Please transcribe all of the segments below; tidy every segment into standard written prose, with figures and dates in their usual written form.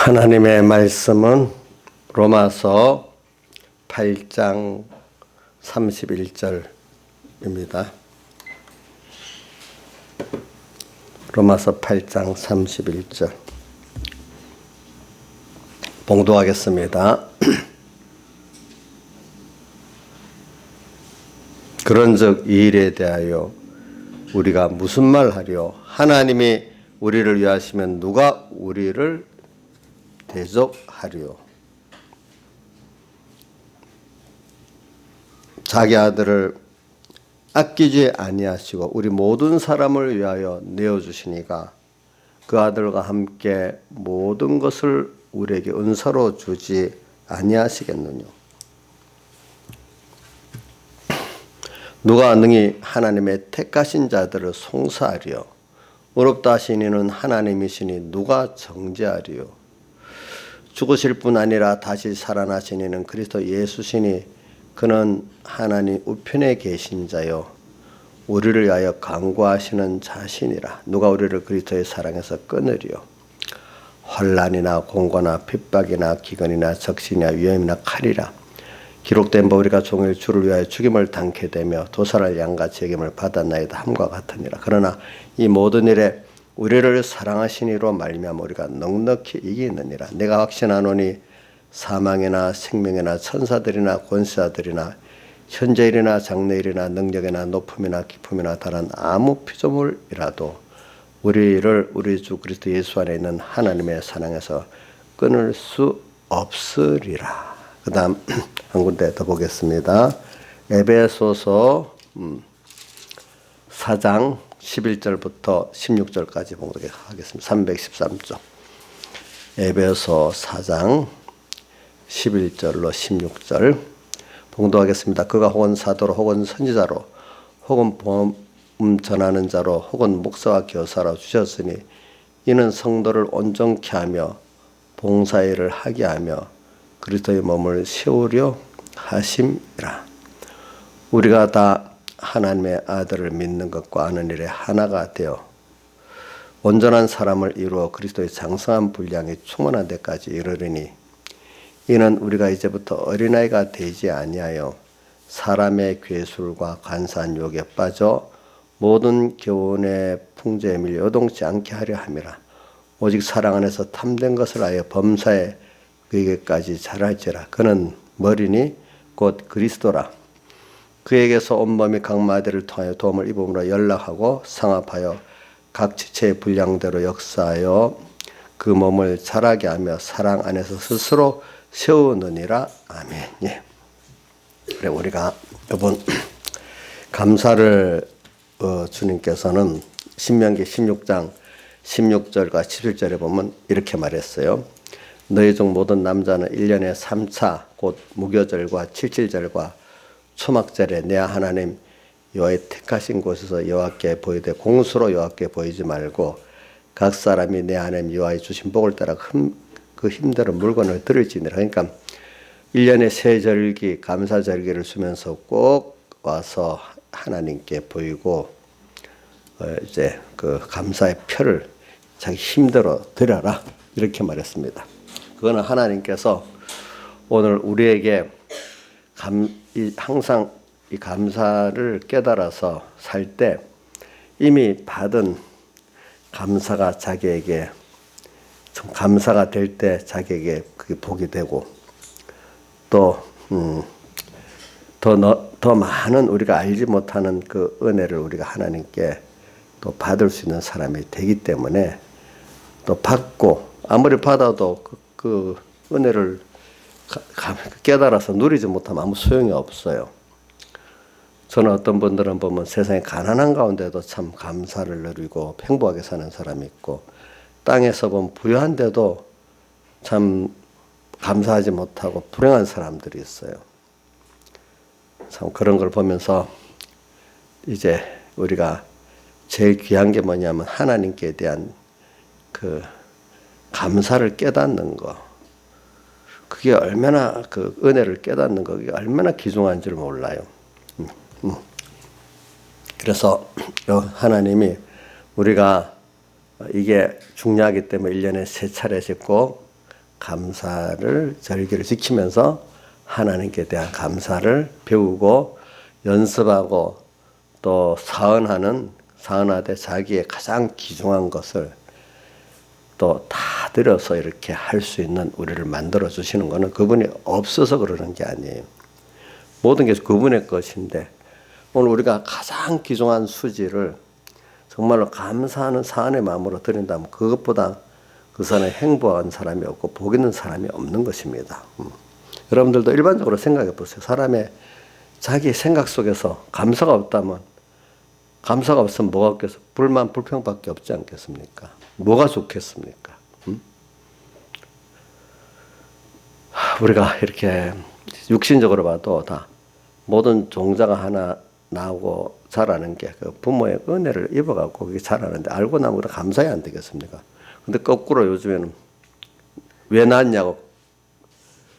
하나님의 말씀은 로마서 8장 31절입니다. 로마서 8장 31절 봉독하겠습니다. 그런즉 이 일에 대하여 우리가 무슨 말하리요? 하나님이 우리를 위하시면 누가 우리를 대적하리요? 자기 아들을 아끼지 아니하시고 우리 모든 사람을 위하여 내어주시니가 그 아들과 함께 모든 것을 우리에게 은사로 주지 아니하시겠느냐? 누가 능히 하나님의 택하신 자들을 송사하리요? 의롭다 하신 이는 하나님이시니 누가 정죄하리요? 죽으실 뿐 아니라 다시 살아나신 이는 그리스도 예수시니 그는 하나님 우편에 계신 자요 우리를 위하여 간구하시는 자신이라. 누가 우리를 그리스도의 사랑에서 끊으리요? 환난이나 공고나 핍박이나 기근이나 적신이나 위험이나 칼이라. 기록된 바 우리가 종일 주를 위하여 죽임을 당케 되며 도살할 양과 책임을 받았나이다 함과 같으니라. 그러나 이 모든 일에 우리를 사랑하신 이로 말미암아 우리가 넉넉히 이기느니라. 내가 확신하노니 사망이나 생명이나 천사들이나 권세자들이나 현재일이나 장래일이나 능력이나 높음이나 깊음이나 다른 아무 피조물이라도 우리를 우리 주 그리스도 예수 안에 있는 하나님의 사랑에서 끊을 수 없으리라. 그 다음 한 군데 더 보겠습니다. 에베소서 4장 11절부터 16절까지 봉독하겠습니다. 313쪽. 에베소 4장 11절로 16절 봉독하겠습니다. 그가 혹은 사도로 혹은 선지자로 혹은 복음 전하는 자로 혹은 목사와 교사로 주셨으니 이는 성도를 온전케 하며 봉사일을 하게 하며 그리스도의 몸을 세우려 하심이라. 우리가 다 하나님의 아들을 믿는 것과 아는 일에 하나가 되어 온전한 사람을 이루어 그리스도의 장성한 분량이 충만한 데까지 이르리니 이는 우리가 이제부터 어린아이가 되지 아니하여 사람의 괴술과 간사한 유혹에 빠져 모든 교훈의 풍조에 밀려 요동치 않게 하려 함이라. 오직 사랑 안에서 탐된 것을 하여 범사에 그에게까지 자랄지라. 그는 머리니 곧 그리스도라. 그에게서 온몸이 각 마디를 통하여 도움을 입음으로 연락하고 상합하여 각 지체의 분량대로 역사하여 그 몸을 자라게 하며 사랑 안에서 스스로 세우느니라. 아멘. 예. 그래 우리가 이번 감사를 주님께서는 신명기 16장 16절과 17절에 보면 이렇게 말했어요. 너희 중 모든 남자는 1년에 3차 곧 무교절과 칠칠절과 초막절에 내 하나님 여호와의 택하신 곳에서 여호와께 보이되 공수로 여호와께 보이지 말고 각 사람이 내 하나님 여호와의 주신 복을 따라 그 힘대로 물건을 들을지니라. 그러니까 1년에 세 절기 감사절기를 주면서 꼭 와서 하나님께 보이고 이제 그 감사의 표를 자기 힘대로 드려라 이렇게 말했습니다. 그거는 하나님께서 오늘 우리에게 항상 이 감사를 깨달아서 살 때 이미 받은 감사가 자기에게 좀 감사가 될 때 자기에게 그게 복이 되고 또 더 많은 우리가 알지 못하는 그 은혜를 우리가 하나님께 또 받을 수 있는 사람이 되기 때문에 또 받고 아무리 받아도 그 은혜를 깨달아서 누리지 못하면 아무 소용이 없어요. 저는 어떤 분들은 보면 세상에 가난한 가운데도 참 감사를 누리고 행복하게 사는 사람이 있고 땅에서 보면 부유한데도 참 감사하지 못하고 불행한 사람들이 있어요. 참 그런 걸 보면서 이제 우리가 제일 귀한 게 뭐냐면 하나님께 대한 그 감사를 깨닫는 거. 그게 얼마나 그 은혜를 깨닫는 거, 그게 얼마나 귀중한 줄 몰라요. 그래서 하나님이 우리가 이게 중요하기 때문에 1년에 3차례씩 꼭 감사를 절기를 지키면서 하나님께 대한 감사를 배우고 연습하고 또 사은하되 자기의 가장 귀중한 것을 또 다 들여서 이렇게 할 수 있는 우리를 만들어 주시는 것은 그분이 없어서 그러는 게 아니에요. 모든 게 그분의 것인데 오늘 우리가 가장 귀중한 수지를 정말로 감사하는 사안의 마음으로 드린다면 그것보다 그 사람이 행복한 사람이 없고 복 있는 사람이 없는 것입니다. 여러분들도 일반적으로 생각해 보세요. 사람의 자기 생각 속에서 감사가 없다면 감사가 없으면 뭐가 없겠어? 불만, 불평밖에 없지 않겠습니까? 뭐가 좋겠습니까? 우리가 이렇게 육신적으로 봐도 다 모든 종자가 하나 나오고 자라는 게 그 부모의 은혜를 입어갖고 그게 자라는데 알고 나면 감사해야 안 되겠습니까? 근데 거꾸로 요즘에는 왜 낳았냐고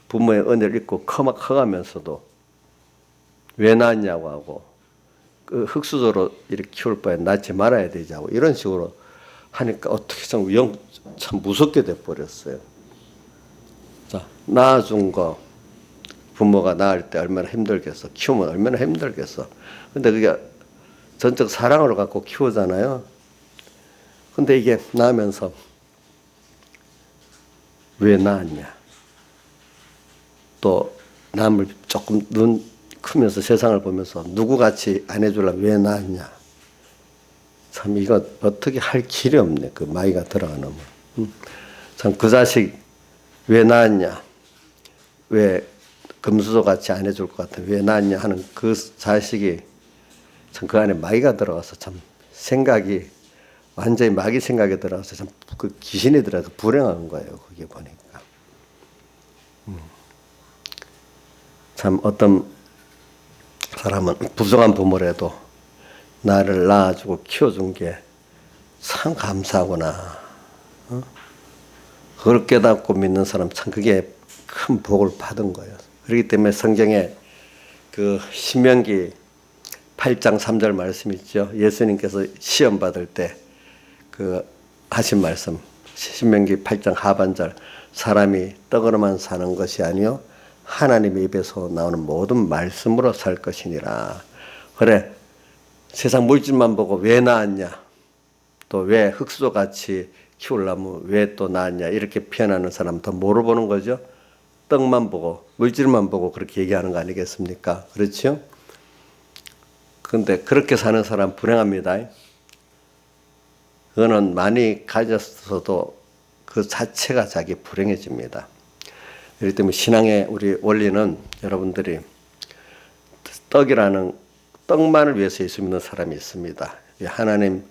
부모의 은혜를 입고 커가면서도 왜 낳았냐고 하고 그 흙수저로 이렇게 키울 바에 낳지 말아야 되지 하고 이런 식으로 하니까 어떻게 참 무섭게 돼버렸어요. 자, 낳아준 거 부모가 낳을 때 얼마나 힘들겠어. 키우면 얼마나 힘들겠어. 근데 그게 전적 사랑으로 갖고 키우잖아요. 근데 이게 낳으면서 왜 낳았냐. 또 남을 조금 눈 크면서 세상을 보면서 누구같이 안 해주려면 왜 낳았냐. 참 이거 어떻게 할 길이 없네. 그 마이가 들어가면. 참 그 자식 왜 낳았냐. 왜 금수저 같이 안 해줄 것 같아. 왜 낳았냐 하는 그 자식이 참 그 안에 마귀가 들어가서 참 생각이 완전히 마귀 생각이 들어가서 참 그 귀신이 들어가서 불행한 거예요. 그게 보니까. 참 어떤 사람은 부정한 부모라도 나를 낳아주고 키워준 게 참 감사하구나. 그걸 깨닫고 믿는 사람 참 그게 큰 복을 받은 거예요. 그렇기 때문에 성경에 그 신명기 8장 3절 말씀 있죠. 예수님께서 시험 받을 때 그 하신 말씀 신명기 8장 하반절 사람이 떡으로만 사는 것이 아니요 하나님의 입에서 나오는 모든 말씀으로 살 것이니라. 그래 세상 물질만 보고 왜 낳았냐 또 왜 흙수저같이 키우려면 왜 또 낳았냐 이렇게 표현하는 사람 더 뭐로 보는 거죠? 떡만 보고 물질만 보고 그렇게 얘기하는 거 아니겠습니까? 그렇죠? 그런데 그렇게 사는 사람 불행합니다. 그거는 많이 가졌어도 그 자체가 자기 불행해집니다. 그렇기 때문에 신앙의 우리 원리는 여러분들이 떡만을 위해서 예수 믿는 사람이 있습니다. 하나님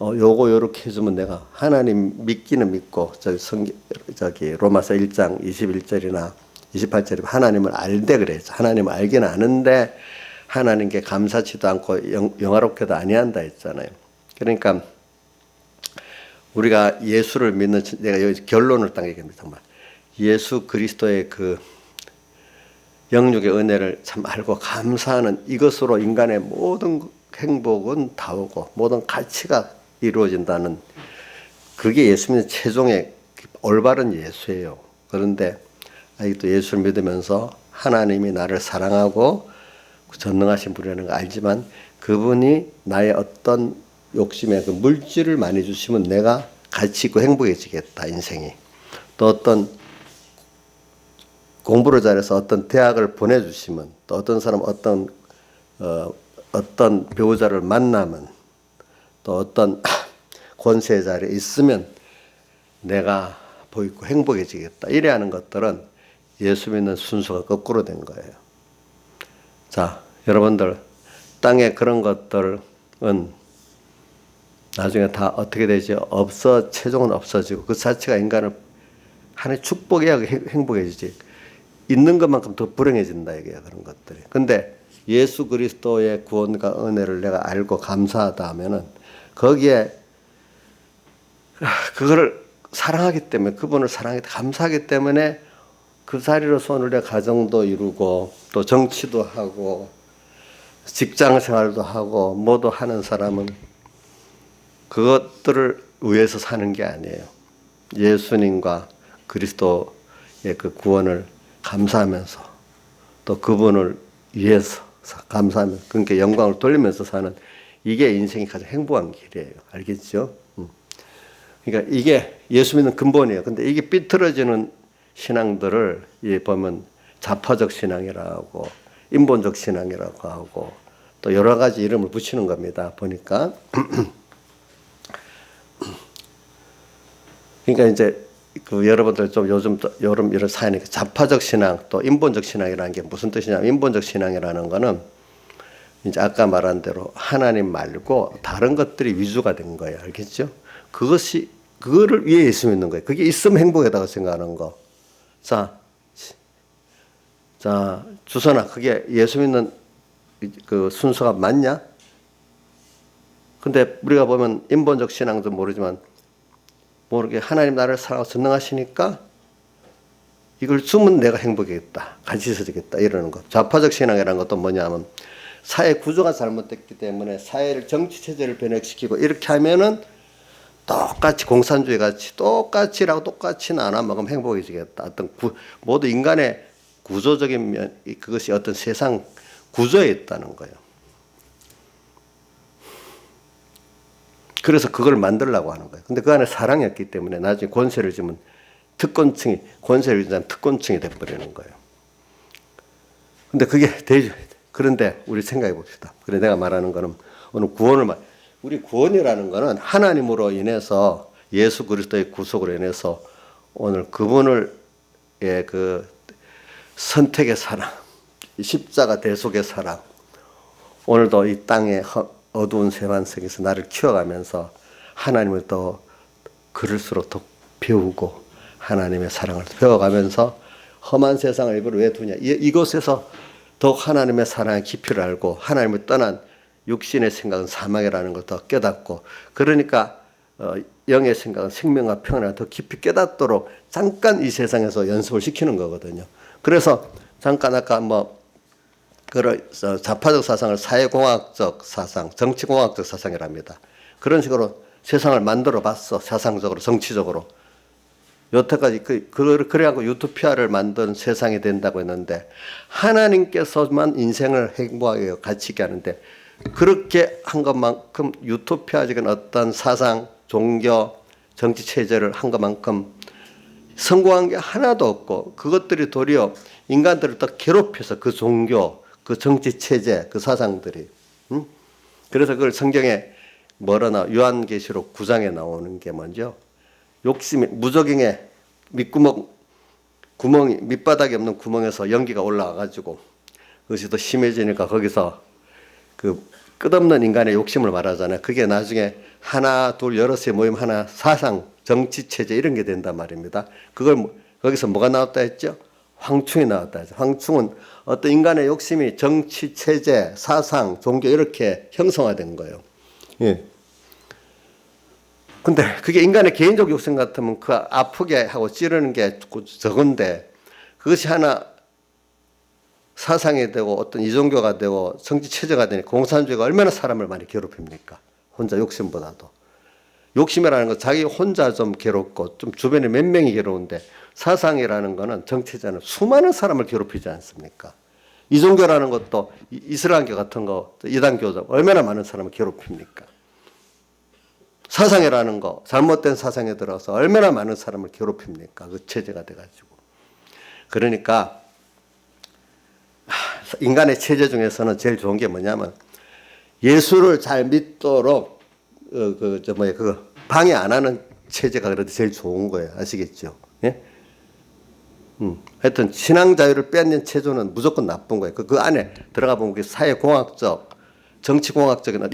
요거 요렇게 해주면 내가 하나님 믿기는 믿고 저기 로마서 1장 21절이나 28절에 하나님을 알되 그래요. 하나님을 알기는 아는데 하나님께 감사치도 않고 영화롭게도 아니한다 했잖아요. 그러니까 우리가 예수를 믿는 내가 여기 결론을 딱 얘기합니다. 정말 예수 그리스도의 그 영육의 은혜를 참 알고 감사하는 이것으로 인간의 모든 행복은 다 오고 모든 가치가 이루어진다는 그게 예수 믿는 최종의 올바른 예수예요. 그런데 아직도 예수를 믿으면서 하나님이 나를 사랑하고 전능하신 분이라는 걸 알지만 그분이 나의 어떤 욕심에 그 물질을 많이 주시면 내가 가치 있고 행복해지겠다 인생이. 또 어떤 공부를 잘해서 어떤 대학을 보내주시면 또 어떤 사람 어떤 배우자를 만나면 또 어떤 권세 자리에 있으면 내가 보이고 행복해지겠다. 이래 하는 것들은 예수 믿는 순서가 거꾸로 된 거예요. 자, 여러분들 땅에 그런 것들은 나중에 다 어떻게 되지? 최종은 없어지고 그 자체가 인간을 하나의 축복이야 행복해지지. 있는 것만큼 더 불행해진다 이게야 그런 것들이. 근데 예수 그리스도의 구원과 은혜를 내가 알고 감사하다 하면은 거기에 그거를 사랑하기 때문에 그분을 사랑하기 감사하기 때문에 그 자리로서 오늘 내 가정도 이루고 또 정치도 하고 직장 생활도 하고 뭐도 하는 사람은 그것들을 위해서 사는 게 아니에요. 예수님과 그리스도의 그 구원을 감사하면서 또 그분을 위해서 감사하면서 그러니까 영광을 돌리면서 사는 이게 인생이 가장 행복한 길이에요. 알겠죠? 그러니까 이게 예수 믿는 근본이에요. 근데 이게 삐뚤어지는 신앙들을 보면 자파적 신앙이라고 인본적 신앙이라고 하고 또 여러 가지 이름을 붙이는 겁니다. 보니까. 그러니까 이제 그 여러분들 좀 요즘 이런 사연이 자파적 신앙 또 인본적 신앙이라는 게 무슨 뜻이냐면 인본적 신앙이라는 거는 이제 아까 말한 대로 하나님 말고 다른 것들이 위주가 된 거예요. 알겠죠? 그거를 위해 예수 믿는 거예요. 그게 있으면 행복하다고 생각하는 거. 자, 주선아, 그게 예수 믿는 그 순서가 맞냐? 근데 우리가 보면 인본적 신앙도 모르지만 모르게 하나님 나를 사랑하고 전능하시니까 이걸 주면 내가 행복하겠다. 같이 있어지겠다. 이러는 것. 좌파적 신앙이라는 것도 뭐냐면 사회 구조가 잘못됐기 때문에 사회를 정치체제를 변혁시키고 이렇게 하면은 똑같이 공산주의 같이 똑같이라고 똑같이는 안 하면 행복해지겠다. 어떤 모두 인간의 구조적인 면 그것이 어떤 세상 구조에 있다는 거예요. 그래서 그걸 만들려고 하는 거예요. 근데 그 안에 사랑이 없기 때문에 나중에 권세를 주면 권세를 주면 특권층이 돼버리는 거예요. 근데 그게 되죠. 그런데 우리 생각해 봅시다. 그래 내가 말하는 거는 오늘 우리 구원이라는 거는 하나님으로 인해서 예수 그리스도의 구속으로 인해서 오늘 그분을 그 선택의 사랑, 십자가 대속의 사랑, 오늘도 이 땅의 어두운 세반석에서 나를 키워가면서 하나님을 더 그럴수록 더 배우고 하나님의 사랑을 배워가면서 험한 세상을 일부러 왜 두냐. 이곳에서 더욱 하나님의 사랑의 깊이를 알고 하나님을 떠난 육신의 생각은 사망이라는 걸 더 깨닫고 그러니까 영의 생각은 생명과 평안을 더 깊이 깨닫도록 잠깐 이 세상에서 연습을 시키는 거거든요. 그래서 잠깐 아까 자파적 사상을 사회공학적 사상, 정치공학적 사상이랍니다. 그런 식으로 세상을 만들어 봤어. 사상적으로, 정치적으로. 여태까지 그래갖고 유토피아를 만든 세상이 된다고 했는데 하나님께서만 인생을 행복하게 가치 있게 하는데 그렇게 한 것만큼 유토피아적인 어떤 사상, 종교, 정치 체제를 한 것만큼 성공한 게 하나도 없고 그것들이 도리어 인간들을 더 괴롭혀서 그 종교, 그 정치 체제, 그 사상들이. 그래서 그걸 성경에 요한계시록 9장에 나오는 게 먼저 욕심이 무적행에 밑바닥이 없는 구멍에서 연기가 올라와가지고 그것이 더 심해지니까 거기서 그 끝없는 인간의 욕심을 말하잖아요. 그게 나중에 하나, 둘, 여럿이 모임 하나 사상, 정치 체제 이런 게 된단 말입니다. 거기서 뭐가 나왔다 했죠? 황충이 나왔다 했죠. 황충은 어떤 인간의 욕심이 정치 체제, 사상, 종교 이렇게 형성화된 거예요. 예. 근데 그게 인간의 개인적 욕심 같으면 그 아프게 하고 찌르는 게 적은데 그것이 하나 사상이 되고 어떤 이종교가 되고 정치체제가 되니 공산주의가 얼마나 사람을 많이 괴롭힙니까? 혼자 욕심보다도. 욕심이라는 건 자기 혼자 좀 괴롭고 좀 주변에 몇 명이 괴로운데 사상이라는 거는 정치자는 수많은 사람을 괴롭히지 않습니까? 이종교라는 것도 이슬람교 같은 거 이단교도 얼마나 많은 사람을 괴롭힙니까? 사상이라는 거 잘못된 사상에 들어서 얼마나 많은 사람을 괴롭힙니까? 그 체제가 돼가지고. 그러니까 인간의 체제 중에서는 제일 좋은 게 뭐냐면 예수를 잘 믿도록 방해 안 하는 체제가 그래도 제일 좋은 거예요. 아시겠죠? 예? 하여튼 신앙 자유를 빼앗는 체조는 무조건 나쁜 거예요. 그 안에 들어가 보면 그게 사회공학적, 정치공학적인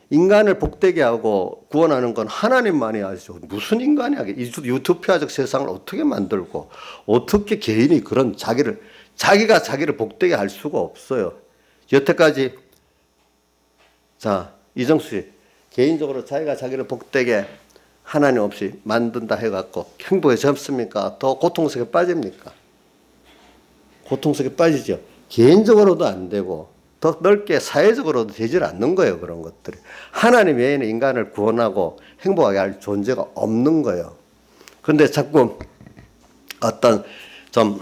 인간을 복되게 하고 구원하는 건 하나님만이 아시죠. 무슨 인간이 하게 유토피아적 세상을 어떻게 만들고 어떻게 개인이 그런 자기가 자기를 복되게 할 수가 없어요. 여태까지 이정수 씨 개인적으로 자기가 자기를 복되게 하나님 없이 만든다 해갖고 행복해졌습니까? 더 고통 속에 빠집니까? 고통 속에 빠지죠. 개인적으로도 안 되고 더 넓게 사회적으로도 되질 않는 거예요. 그런 것들이. 하나님 외에는 인간을 구원하고 행복하게 할 존재가 없는 거예요. 근데 자꾸 어떤 좀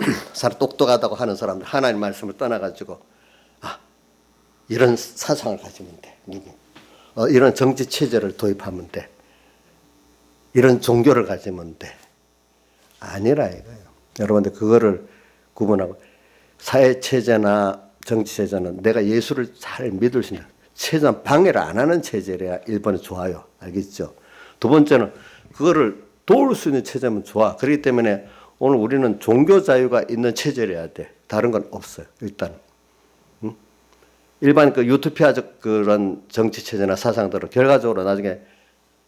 똑똑하다고 하는 사람들 하나님 말씀을 떠나가지고 이런 사상을 가지면 돼. 이런 정치 체제를 도입하면 돼. 이런 종교를 가지면 돼. 아니라 이거예요. 여러분들 그거를 구분하고 사회 체제나 정치 체제는 내가 예수를 잘 믿을 수 있는 체제는 방해를 안 하는 체제래야 1번은 좋아요. 알겠죠? 두 번째는 그거를 도울 수 있는 체제면 좋아. 그렇기 때문에 오늘 우리는 종교 자유가 있는 체제래야 돼. 다른 건 없어요. 일단. 일반 그 유토피아적 그런 정치 체제나 사상들은 결과적으로 나중에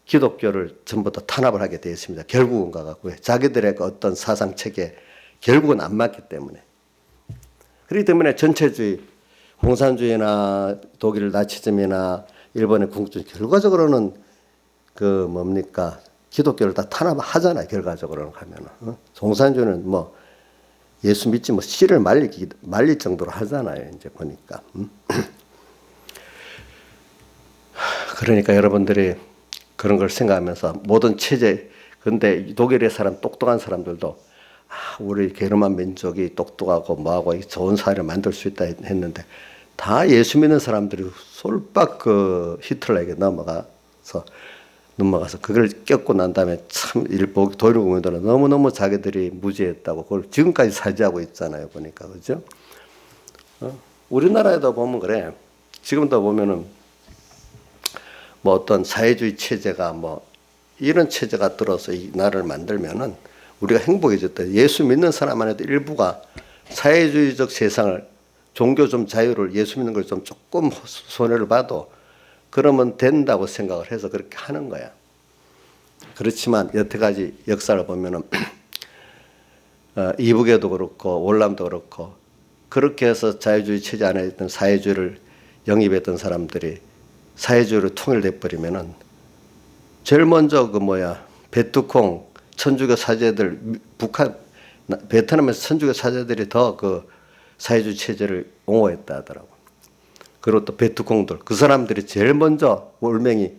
기독교를 전부 다 탄압을 하게 되어 있습니다. 결국은 가갖고 자기들의 그 어떤 사상 체계 결국은 안 맞기 때문에. 그렇기 때문에 전체주의, 공산주의나 독일 나치즘이나 일본의 궁극주의 결과적으로는 그 뭡니까 기독교를 다 탄압하잖아요. 결과적으로는 가면은 공산주의는 뭐 예수 믿지 뭐 씨를 말릴 정도로 하잖아요. 이제 보니까. 그러니까 여러분들이 그런 걸 생각하면서 모든 체제, 근데 독일의 사람, 똑똑한 사람들도 우리 게르만 민족이 똑똑하고 뭐하고 좋은 사회를 만들 수 있다 했는데 다 예수 믿는 사람들이 솔박 그 히틀러에게 넘어가서 그걸 겪고 난 다음에 참 독일 국민들은 너무너무 자기들이 무지했다고 그걸 지금까지 사죄하고 있잖아요. 보니까. 그죠? 우리나라에도 보면 그래. 지금도 보면은 뭐 어떤 사회주의 체제가 뭐 이런 체제가 들어서 이 나라를 만들면은 우리가 행복해졌다. 예수 믿는 사람만 해도 일부가 사회주의적 세상을 종교 좀 자유를 예수 믿는 걸 좀 조금 손해를 봐도 그러면 된다고 생각을 해서 그렇게 하는 거야. 그렇지만 여태까지 역사를 보면은 이북에도 그렇고 월남도 그렇고 그렇게 해서 자유주의 체제 안에 있던 사회주의를 영입했던 사람들이 사회주의로 통일돼 버리면은 제일 먼저 베트콩 천주교 사제들 베트남에서 천주교 사제들이 더 그 사회주의 체제를 옹호했다 하더라고. 그리고 또 베트콩들 그 사람들이 제일 먼저 올맹이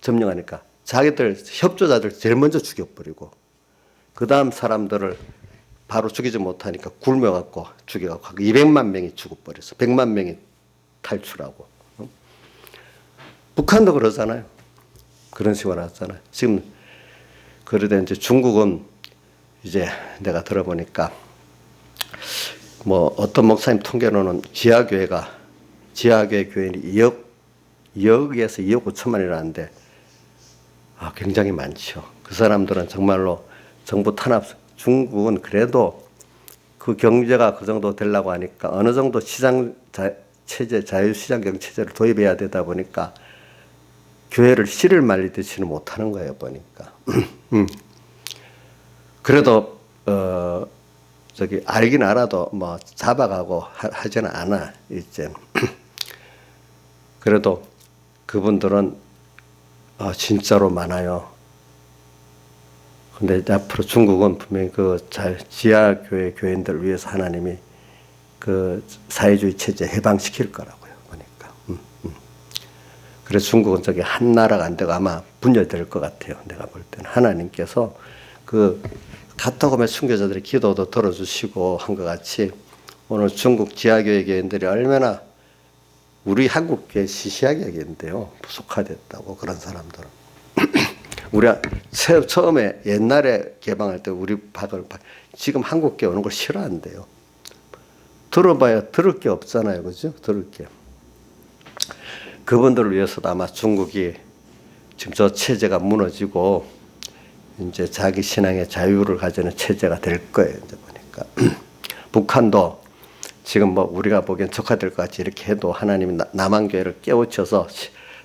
점령하니까 자기들 협조자들 제일 먼저 죽여버리고 그 다음 사람들을 바로 죽이지 못하니까 굶어갖고 죽여갖고 200만 명이 죽어버렸어. 100만 명이 탈출하고. 북한도 그러잖아요. 그런 식으로 하잖아요. 지금 그러다 이제 중국은 이제 내가 들어보니까 뭐 어떤 목사님 통계로는 지하교회 교인이 2억에서 2억 5천만이라는데 굉장히 많죠. 그 사람들은 정말로 정부 탄압, 중국은 그래도 그 경제가 그 정도 되려고 하니까 어느 정도 체제, 자유시장 경제체제를 도입해야 되다 보니까 교회를 씨를 말리듯이는 못하는 거예요, 보니까. 그래도, 알긴 알아도 뭐 잡아가고 하지는 않아, 이제. 그래도 그분들은 진짜로 많아요. 근데 앞으로 중국은 분명히 지하교회 교인들을 위해서 하나님이 그 사회주의 체제 해방시킬 거라고요, 보니까. 그래서 중국은 한 나라가 안 되고 아마 분열될 것 같아요. 내가 볼 때는 하나님께서 갔다 오면 순교자들의 기도도 들어주시고 한 것 같이 오늘 중국 지하교회 교인들이 얼마나 우리 한국교회 시시하게 얘기했는데요. 부속화됐다고 그런 사람들은. 우리가 처음에 옛날에 개방할 때 우리 지금 한국교회 오는 걸 싫어한대요. 들어봐야 들을 게 없잖아요. 그죠? 들을 게. 그분들을 위해서도 아마 중국이 지금 저 체제가 무너지고 이제 자기 신앙의 자유를 가지는 체제가 될 거예요. 이제 보니까. 북한도 지금 뭐 우리가 보기엔 적화될 것 같이 이렇게 해도 하나님이 남한교회를 깨우쳐서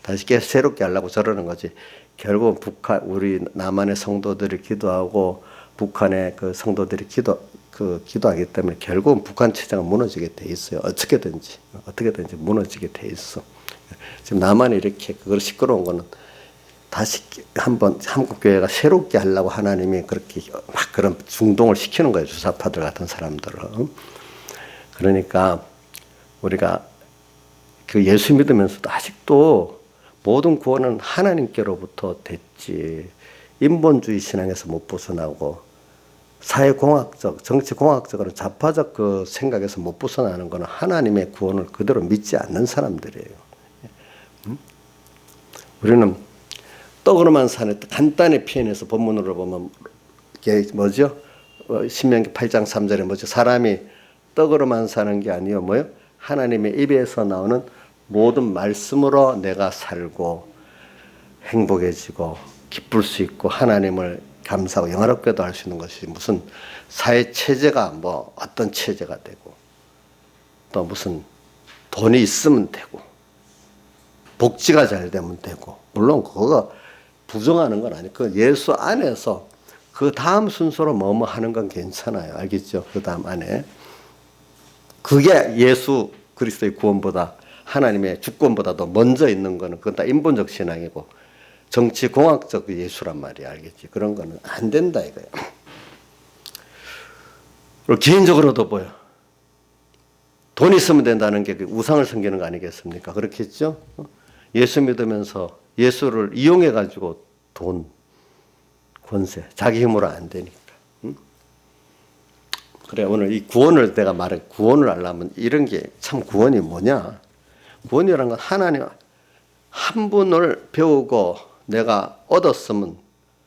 다시 새롭게 하려고 저러는 거지. 결국은 우리 남한의 성도들이 기도하고 북한의 그 성도들이 기도하기 때문에 결국은 북한 체제가 무너지게 돼 있어요. 어떻게든지 무너지게 돼 있어. 지금 남한이 이렇게 그걸 시끄러운 거는 다시 한번 한국교회가 새롭게 하려고 하나님이 그렇게 막 그런 중동을 시키는 거예요. 주사파들 같은 사람들은. 그러니까 우리가 그 예수 믿으면서도 아직도 모든 구원은 하나님께로부터 됐지. 인본주의 신앙에서 못 벗어나고 사회공학적, 정치공학적으로 좌파적 그 생각에서 못 벗어나는 것은 하나님의 구원을 그대로 믿지 않는 사람들이에요. 우리는 떡으로만 사는 간단히 표현해서 본문으로 보면 이게 뭐죠? 신명기 8장 3절에 뭐죠? 사람이 떡으로만 사는 게 아니요 뭐요? 하나님의 입에서 나오는 모든 말씀으로 내가 살고 행복해지고 기쁠 수 있고 하나님을 감사하고 영화롭게도 할 수 있는 것이 무슨 사회 체제가 뭐 어떤 체제가 되고 또 무슨 돈이 있으면 되고 복지가 잘 되면 되고 물론 그거 부정하는 건 아니고 그 예수 안에서 그 다음 순서로 뭐뭐 하는 건 괜찮아요. 알겠죠? 그 다음 안에 그게 예수 그리스도의 구원보다 하나님의 주권보다도 먼저 있는 거는 그건 다 인본적 신앙이고 정치공학적 예수란 말이야. 알겠지? 그런 거는 안 된다 이거야. 그리고 개인적으로도 보여. 돈 있으면 된다는 게 우상을 섬기는 거 아니겠습니까? 그렇겠죠? 예수 믿으면서 예수를 이용해가지고 돈, 권세, 자기 힘으로 안 되니까. 응? 그래, 오늘 이 구원을 내가 말해, 구원을 알려면 이런 게 참 구원이 뭐냐? 구원이라는 건 하나님 한 분을 배우고 내가 얻었으면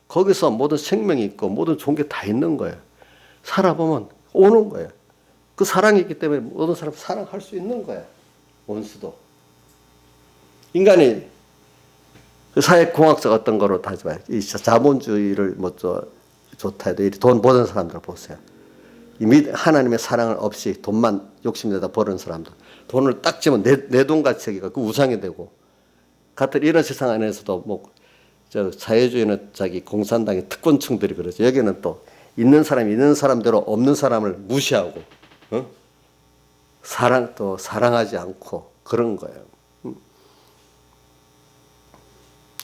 거기서 모든 생명이 있고 모든 좋은 게 다 있는 거예요. 살아보면 오는 거예요. 그 사랑이 있기 때문에 모든 사람 사랑할 수 있는 거야. 원수도. 인간이 그 사회공학적 어떤 거로 다지 마요. 이 자본주의를 뭐 좋다 해도 돈 버는 사람들 보세요. 하나님의 사랑을 없이 돈만 욕심내다 버는 사람들. 돈을 딱 지면 내 돈 가치가 그 우상이 되고 같은 이런 세상 안에서도 뭐 사회주의는 자기 공산당의 특권층들이 그러죠. 여기는 또 있는 사람이 있는 사람대로 없는 사람을 무시하고 사랑하지 않고 그런 거예요.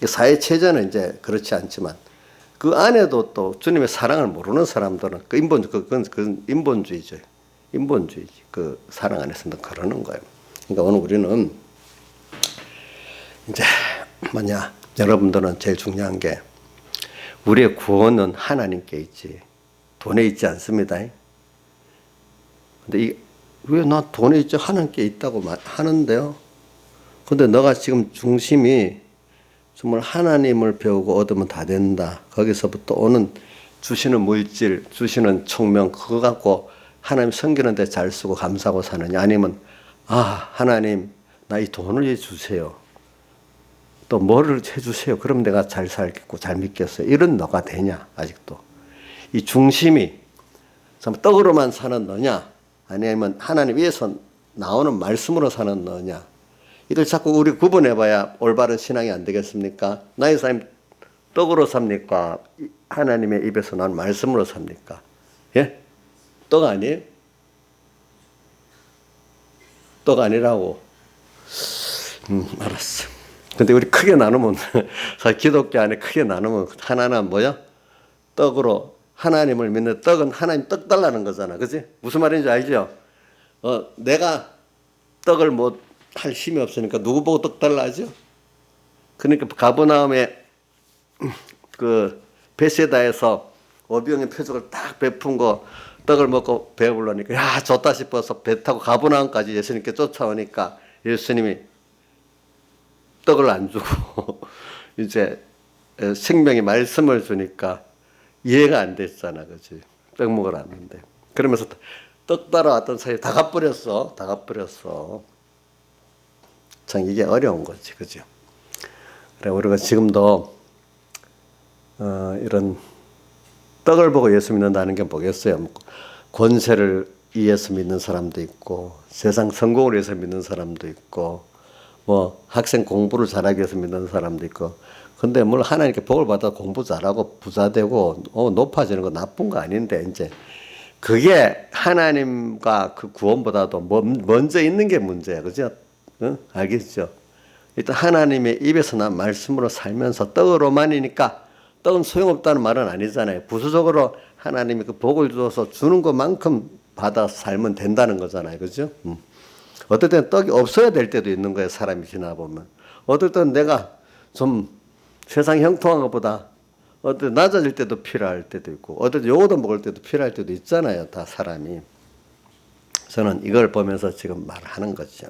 사회 체제는 이제 그렇지 않지만 그 안에도 또 주님의 사랑을 모르는 사람들은 그건 인본주의죠. 인본주의 그 사랑 안에서는 그러는 거예요. 그러니까 오늘 우리는 이제 여러분들은 제일 중요한 게 우리의 구원은 하나님께 있지 돈에 있지 않습니다. 근데 왜 나 돈에 있지 하나님께 있다고 하는데요. 근데 너가 지금 중심이 정말 하나님을 배우고 얻으면 다 된다. 거기서부터 오는 주시는 물질, 주시는 총명 그거 갖고 하나님 섬기는 데 잘 쓰고 감사하고 사느냐 아니면 하나님 나 이 돈을 주세요. 또 뭐를 해주세요. 그럼 내가 잘 살겠고 잘 믿겠어요. 이런 너가 되냐 아직도. 이 중심이 떡으로만 사는 너냐 아니면 하나님 위에서 나오는 말씀으로 사는 너냐. 이걸 자꾸 우리 구분해봐야 올바른 신앙이 안 되겠습니까? 나의 삶 떡으로 삽니까? 하나님의 입에서 나온 말씀으로 삽니까? 예? 떡 아니에요? 떡 아니라고. 알았어. 근데 우리 크게 나누면 사실 기독교 안에 크게 나누면 하나는 뭐야? 떡으로 하나님을 믿는 떡은 하나님 떡 달라는 거잖아. 그치? 무슨 말인지 알죠? 내가 떡을 할 힘이 없으니까 누구 보고 떡 달라 하죠? 그러니까 가버나움에 그 베세다에서 어병의 표적을 딱 베푼 거 떡을 먹고 배부르니까 야 좋다 싶어서 배 타고 가버나움까지 예수님께 쫓아오니까 예수님이 떡을 안 주고 이제 생명의 말씀을 주니까 이해가 안 됐잖아. 그치? 떡 먹으러 왔는데. 그러면서 떡 따라왔던 사이에 다 가버렸어. 참 이게 어려운 거지. 그죠? 그래, 우리가 지금도, 이런 떡을 보고 예수 믿는다는 게 뭐겠어요? 권세를 위해서 믿는 사람도 있고, 세상 성공을 위해서 믿는 사람도 있고, 학생 공부를 잘하기 위해서 믿는 사람도 있고, 근데 뭘 하나님께 복을 받아 공부 잘하고 부자 되고 높아지는 거 나쁜 거 아닌데 이제 그게 하나님과 그 구원보다도 먼저 있는 게 문제야. 그죠? 응? 알겠죠? 일단 하나님의 입에서 난 말씀으로 살면서 떡으로만이니까 떡은 소용없다는 말은 아니잖아요. 부수적으로 하나님이 그 복을 주어서 주는 것만큼 받아서 살면 된다는 거잖아요. 그죠? 어떨 때는 떡이 없어야 될 때도 있는 거예요. 사람이 지나보면. 어떨 때는 내가 좀 세상 형통한 것보다 어떤 낮아질 때도 필요할 때도 있고 어떤 요거도 먹을 때도 필요할 때도 있잖아요. 다 사람이. 저는 이걸 보면서 지금 말하는 거죠.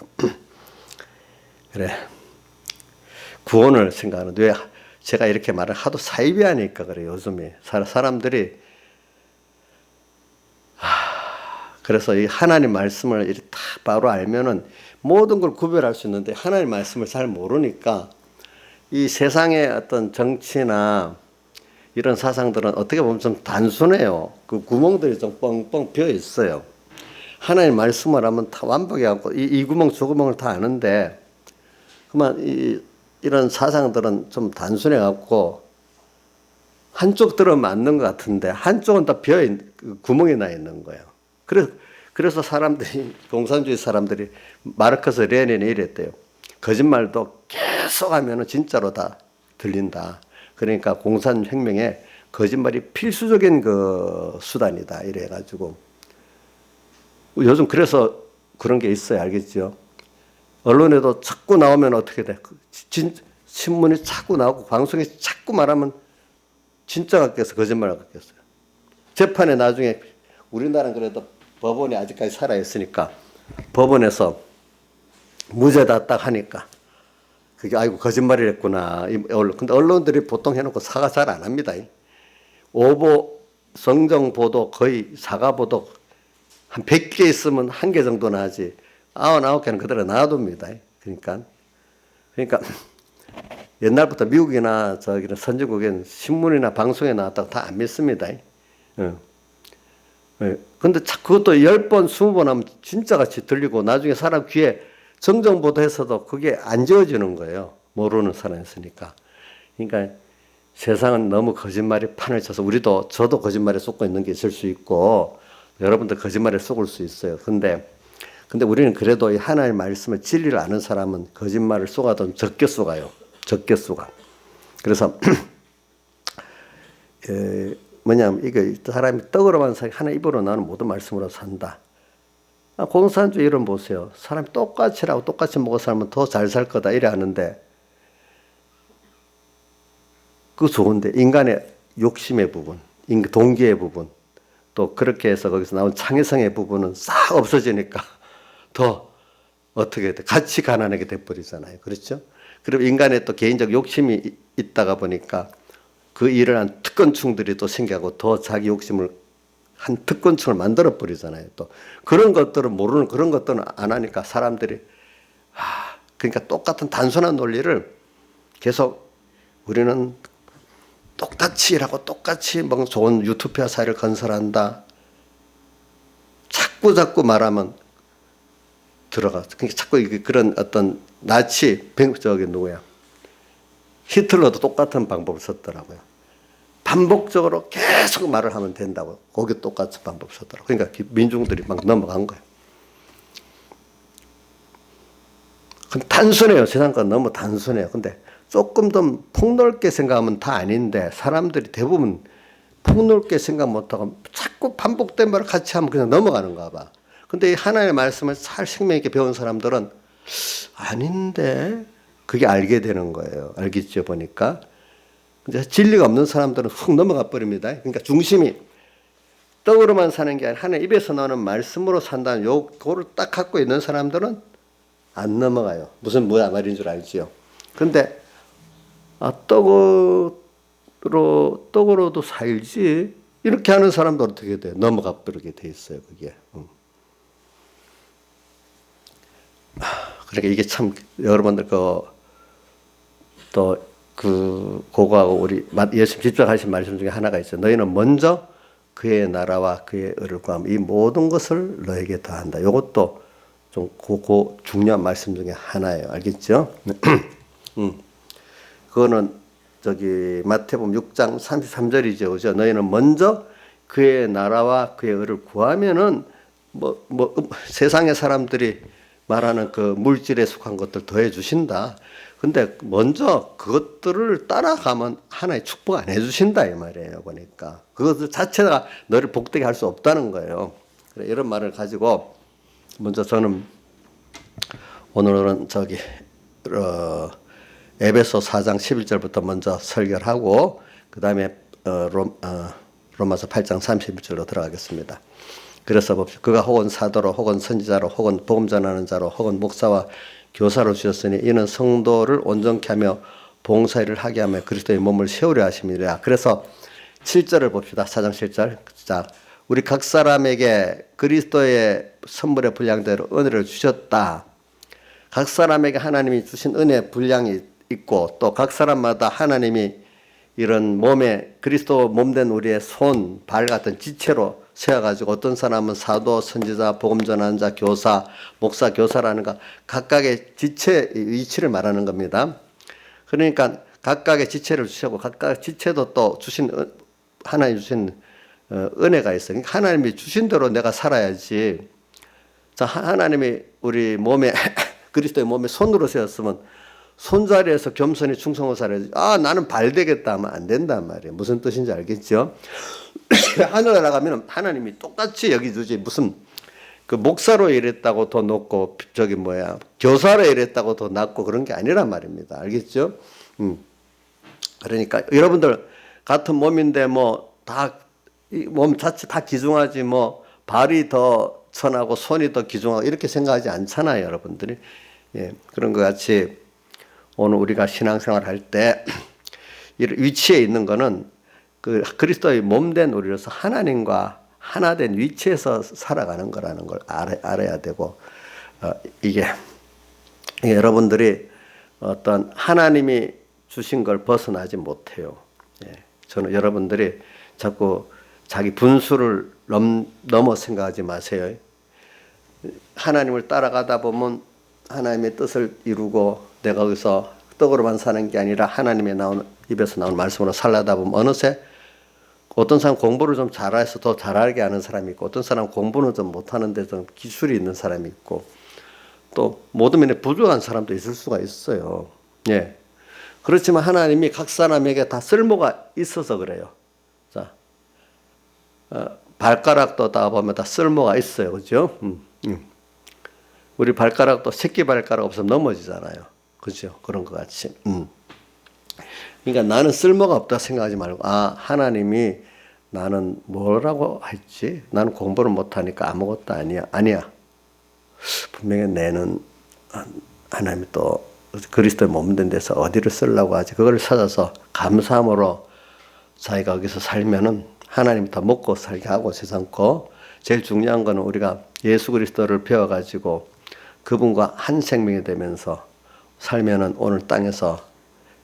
그래. 구원을 생각하는데 왜 제가 이렇게 말을 하도 사이비하니까 그래요. 요즘에 사람들이 그래서 이 하나님 말씀을 이렇게 딱 바로 알면은 모든 걸 구별할 수 있는데 하나님 말씀을 잘 모르니까 이 세상의 어떤 정치나 이런 사상들은 어떻게 보면 좀 단순해요. 그 구멍들이 좀 뻥뻥 비어 있어요. 하나님 말씀을 하면 다 완벽해갖고 이 구멍 저 구멍을 다 아는데 그만 이런 사상들은 좀 단순해갖고 한쪽 들은 맞는 것 같은데 한쪽은 다 비어 있는 구멍이 나 있는 거예요. 그래서 사람들이 공산주의 사람들이 마르크스 레닌이 이랬대요. 거짓말도 계속 하면은 진짜로 다 들린다. 그러니까 공산혁명에 거짓말이 필수적인 그 수단이다. 이래가지고 요즘 그래서 그런 게 있어요. 알겠죠? 언론에도 자꾸 나오면 어떻게 돼? 신문이 자꾸 나오고 방송에 자꾸 말하면 진짜 같겠어, 거짓말 같겠어요. 재판에 나중에 우리나라는 그래도 법원이 아직까지 살아있으니까 법원에서 무죄다 딱 하니까 그게 아이고 거짓말이랬구나. 근데 언론들이 보통 해놓고 사과 잘 안 합니다. 오보, 성정 보도 거의 사과 보도 한 100개 있으면 1개 정도는 하지 99개는 그대로 놔둡니다. 그러니까 옛날부터 미국이나 저기는 선진국엔 신문이나 방송에 나왔다고 다 안 믿습니다. 근데 그것도 10번, 20번 하면 진짜같이 들리고 나중에 사람 귀에 정정보도해서도 그게 안 지워지는 거예요. 모르는 사람이 있으니까. 그러니까 세상은 너무 거짓말이 판을 쳐서 저도 거짓말에 속고 있는 게 있을 수 있고 여러분도 거짓말에 속을 수 있어요. 근데 우리는 그래도 이 하나님의 말씀을 진리를 아는 사람은 거짓말을 속아도 적게 속아요. 적게 속아. 그래서 뭐냐면 이게 사람이 떡으로만 살기 하나 입으로 나는 모든 말씀으로 산다. 공산주의 이런 보세요. 사람이 똑같이라고 똑같이 먹어 살면 더 잘 살 거다 이래 하는데 그거 좋은데 인간의 욕심의 부분, 동기의 부분 또 그렇게 해서 거기서 나온 창의성의 부분은 싹 없어지니까 더 어떻게 돼? 같이 가난하게 돼버리잖아요. 그렇죠? 그리고 인간의 또 개인적 욕심이 있다가 보니까 그 일을 한 특권층들이 또 생겨고 더 자기 욕심을 한 특권층을 만들어 버리잖아요. 또 그런 것들은 모르는 그런 것들은 안 하니까 사람들이 그러니까 똑같은 단순한 논리를 계속 우리는 똑같이 일하고 똑같이 뭐 좋은 유토피아 사회를 건설한다. 자꾸 말하면 들어가. 그러니까 자꾸 그런 어떤 저기 누구야? 히틀러도 똑같은 방법을 썼더라고요. 반복적으로 계속 말을 하면 된다고. 거기 똑같이 방법 썼더라고요. 그러니까 민중들이 막 넘어간 거예요. 단순해요. 세상과 너무 단순해요. 근데 조금 더 폭넓게 생각하면 다 아닌데 사람들이 대부분 폭넓게 생각 못하고 자꾸 반복된 말을 같이 하면 그냥 넘어가는가 봐. 근데 이 하나님의 말씀을 잘 생명 있게 배운 사람들은 아닌데 그게 알게 되는 거예요. 알겠죠? 보니까. 근데 진리가 없는 사람들은 훅 넘어가 버립니다. 그러니까 중심이 떡으로만 사는 게 아니라 하나님 입에서 나오는 말씀으로 산다는 요거를 딱 갖고 있는 사람들은 안 넘어가요. 무슨 뭐야 말인 줄 알지요. 근데 떡으로도 살지 이렇게 하는 사람도 어떻게 돼? 넘어가 버리게 돼 있어요. 그게. 그러니까 이게 참 여러분들 그거하고 우리 예수님 집중하신 말씀 중에 하나가 있어요. 너희는 먼저 그의 나라와 그의 의를 구하면 이 모든 것을 너에게 더한다. 이것도 좀 중요한 말씀 중에 하나예요. 알겠죠? 그거는 저기 마태복음 6장 33절이죠. 그죠? 너희는 먼저 그의 나라와 그의 의를 구하면은 세상의 사람들이 말하는 그 물질에 속한 것들 더해 주신다. 근데 먼저 그것들을 따라가면 하나의 축복 안 해주신다 이 말이에요. 보니까 그것들 자체가 너를 복되게 할 수 없다는 거예요. 이런 말을 가지고 먼저 저는 오늘은 에베소 4장 11절부터 먼저 설교를 하고 그 다음에 로마서 8장 31절로 들어가겠습니다. 그래서 봅시다. 그가 혹은 사도로 혹은 선지자로 혹은 복음 전하는 자로 혹은 목사와 교사로 주셨으니 이는 성도를 온전케 하며 봉사일을 하게 하며 그리스도의 몸을 세우려 하심이라. 그래서 7절을 봅시다. 4장 7절. 자, 우리 각 사람에게 그리스도의 선물의 분량대로 은혜를 주셨다. 각 사람에게 하나님이 주신 은혜 분량이 있고 또 각 사람마다 하나님이 이런 몸에 그리스도 몸된 우리의 손, 발 같은 지체로 세워가지고 어떤 사람은 사도, 선지자, 복음 전하는 자, 교사, 목사, 교사라는 거 각각의 지체 위치를 말하는 겁니다. 그러니까 각각의 지체를 주시고 각각 지체도 또 하나님 주신 은혜가 있어요. 그러니까 하나님이 주신 대로 내가 살아야지. 자, 하나님이 우리 몸에 그리스도의 몸에 손으로 세웠으면 손자리에서 겸손히 충성을 살아야지. 아, 나는 발 되겠다 하면 안 된단 말이에요. 무슨 뜻인지 알겠죠? 하늘에 나가면 하나님이 똑같이 여기주지. 무슨 그 목사로 일했다고 더 높고 교사로 일했다고 더 낮고 그런 게 아니란 말입니다. 알겠죠? 그러니까 여러분들 같은 몸인데 뭐 다 몸 자체 다 귀중하지 뭐 발이 더 천하고 손이 더 귀중하고 이렇게 생각하지 않잖아요, 여러분들이. 예, 그런 것 같이 오늘 우리가 신앙생활 할 때 위치에 있는 거는 그 그리스도의 몸된 우리로서 하나님과 하나된 위치에서 살아가는 거라는 걸 알아야 되고 이게 여러분들이 어떤 하나님이 주신 걸 벗어나지 못해요. 예, 저는 여러분들이 자꾸 자기 분수를 넘어 생각하지 마세요. 하나님을 따라가다 보면 하나님의 뜻을 이루고 내가 거기서 떡으로만 사는 게 아니라 하나님의 입에서 나오는 말씀으로 살라다 보면 어느새 어떤 사람 공부를 좀 잘해서 더 잘하게 하는 사람이 있고 어떤 사람 공부는 좀 못하는데 좀 기술이 있는 사람이 있고 또 모든 면에 부족한 사람도 있을 수가 있어요. 예. 그렇지만 하나님이 각 사람에게 다 쓸모가 있어서 그래요. 자, 발가락도 다 보면 다 쓸모가 있어요. 그죠? 우리 발가락도 새끼 발가락 없으면 넘어지잖아요. 그죠? 그런 것 같이. 그러니까 나는 쓸모가 없다 생각하지 말고, 아, 하나님이 나는 뭐라고 했지? 나는 공부를 못하니까 아무것도 아니야. 아니야. 분명히 내는 하나님이 또 그리스도의 몸된 데서 어디를 쓰려고 하지? 그걸 찾아서 감사함으로 자기가 거기서 살면은 하나님이 더 먹고 살게 하고 세상 거. 제일 중요한 거는 우리가 예수 그리스도를 배워가지고 그분과 한 생명이 되면서 살면은 오늘 땅에서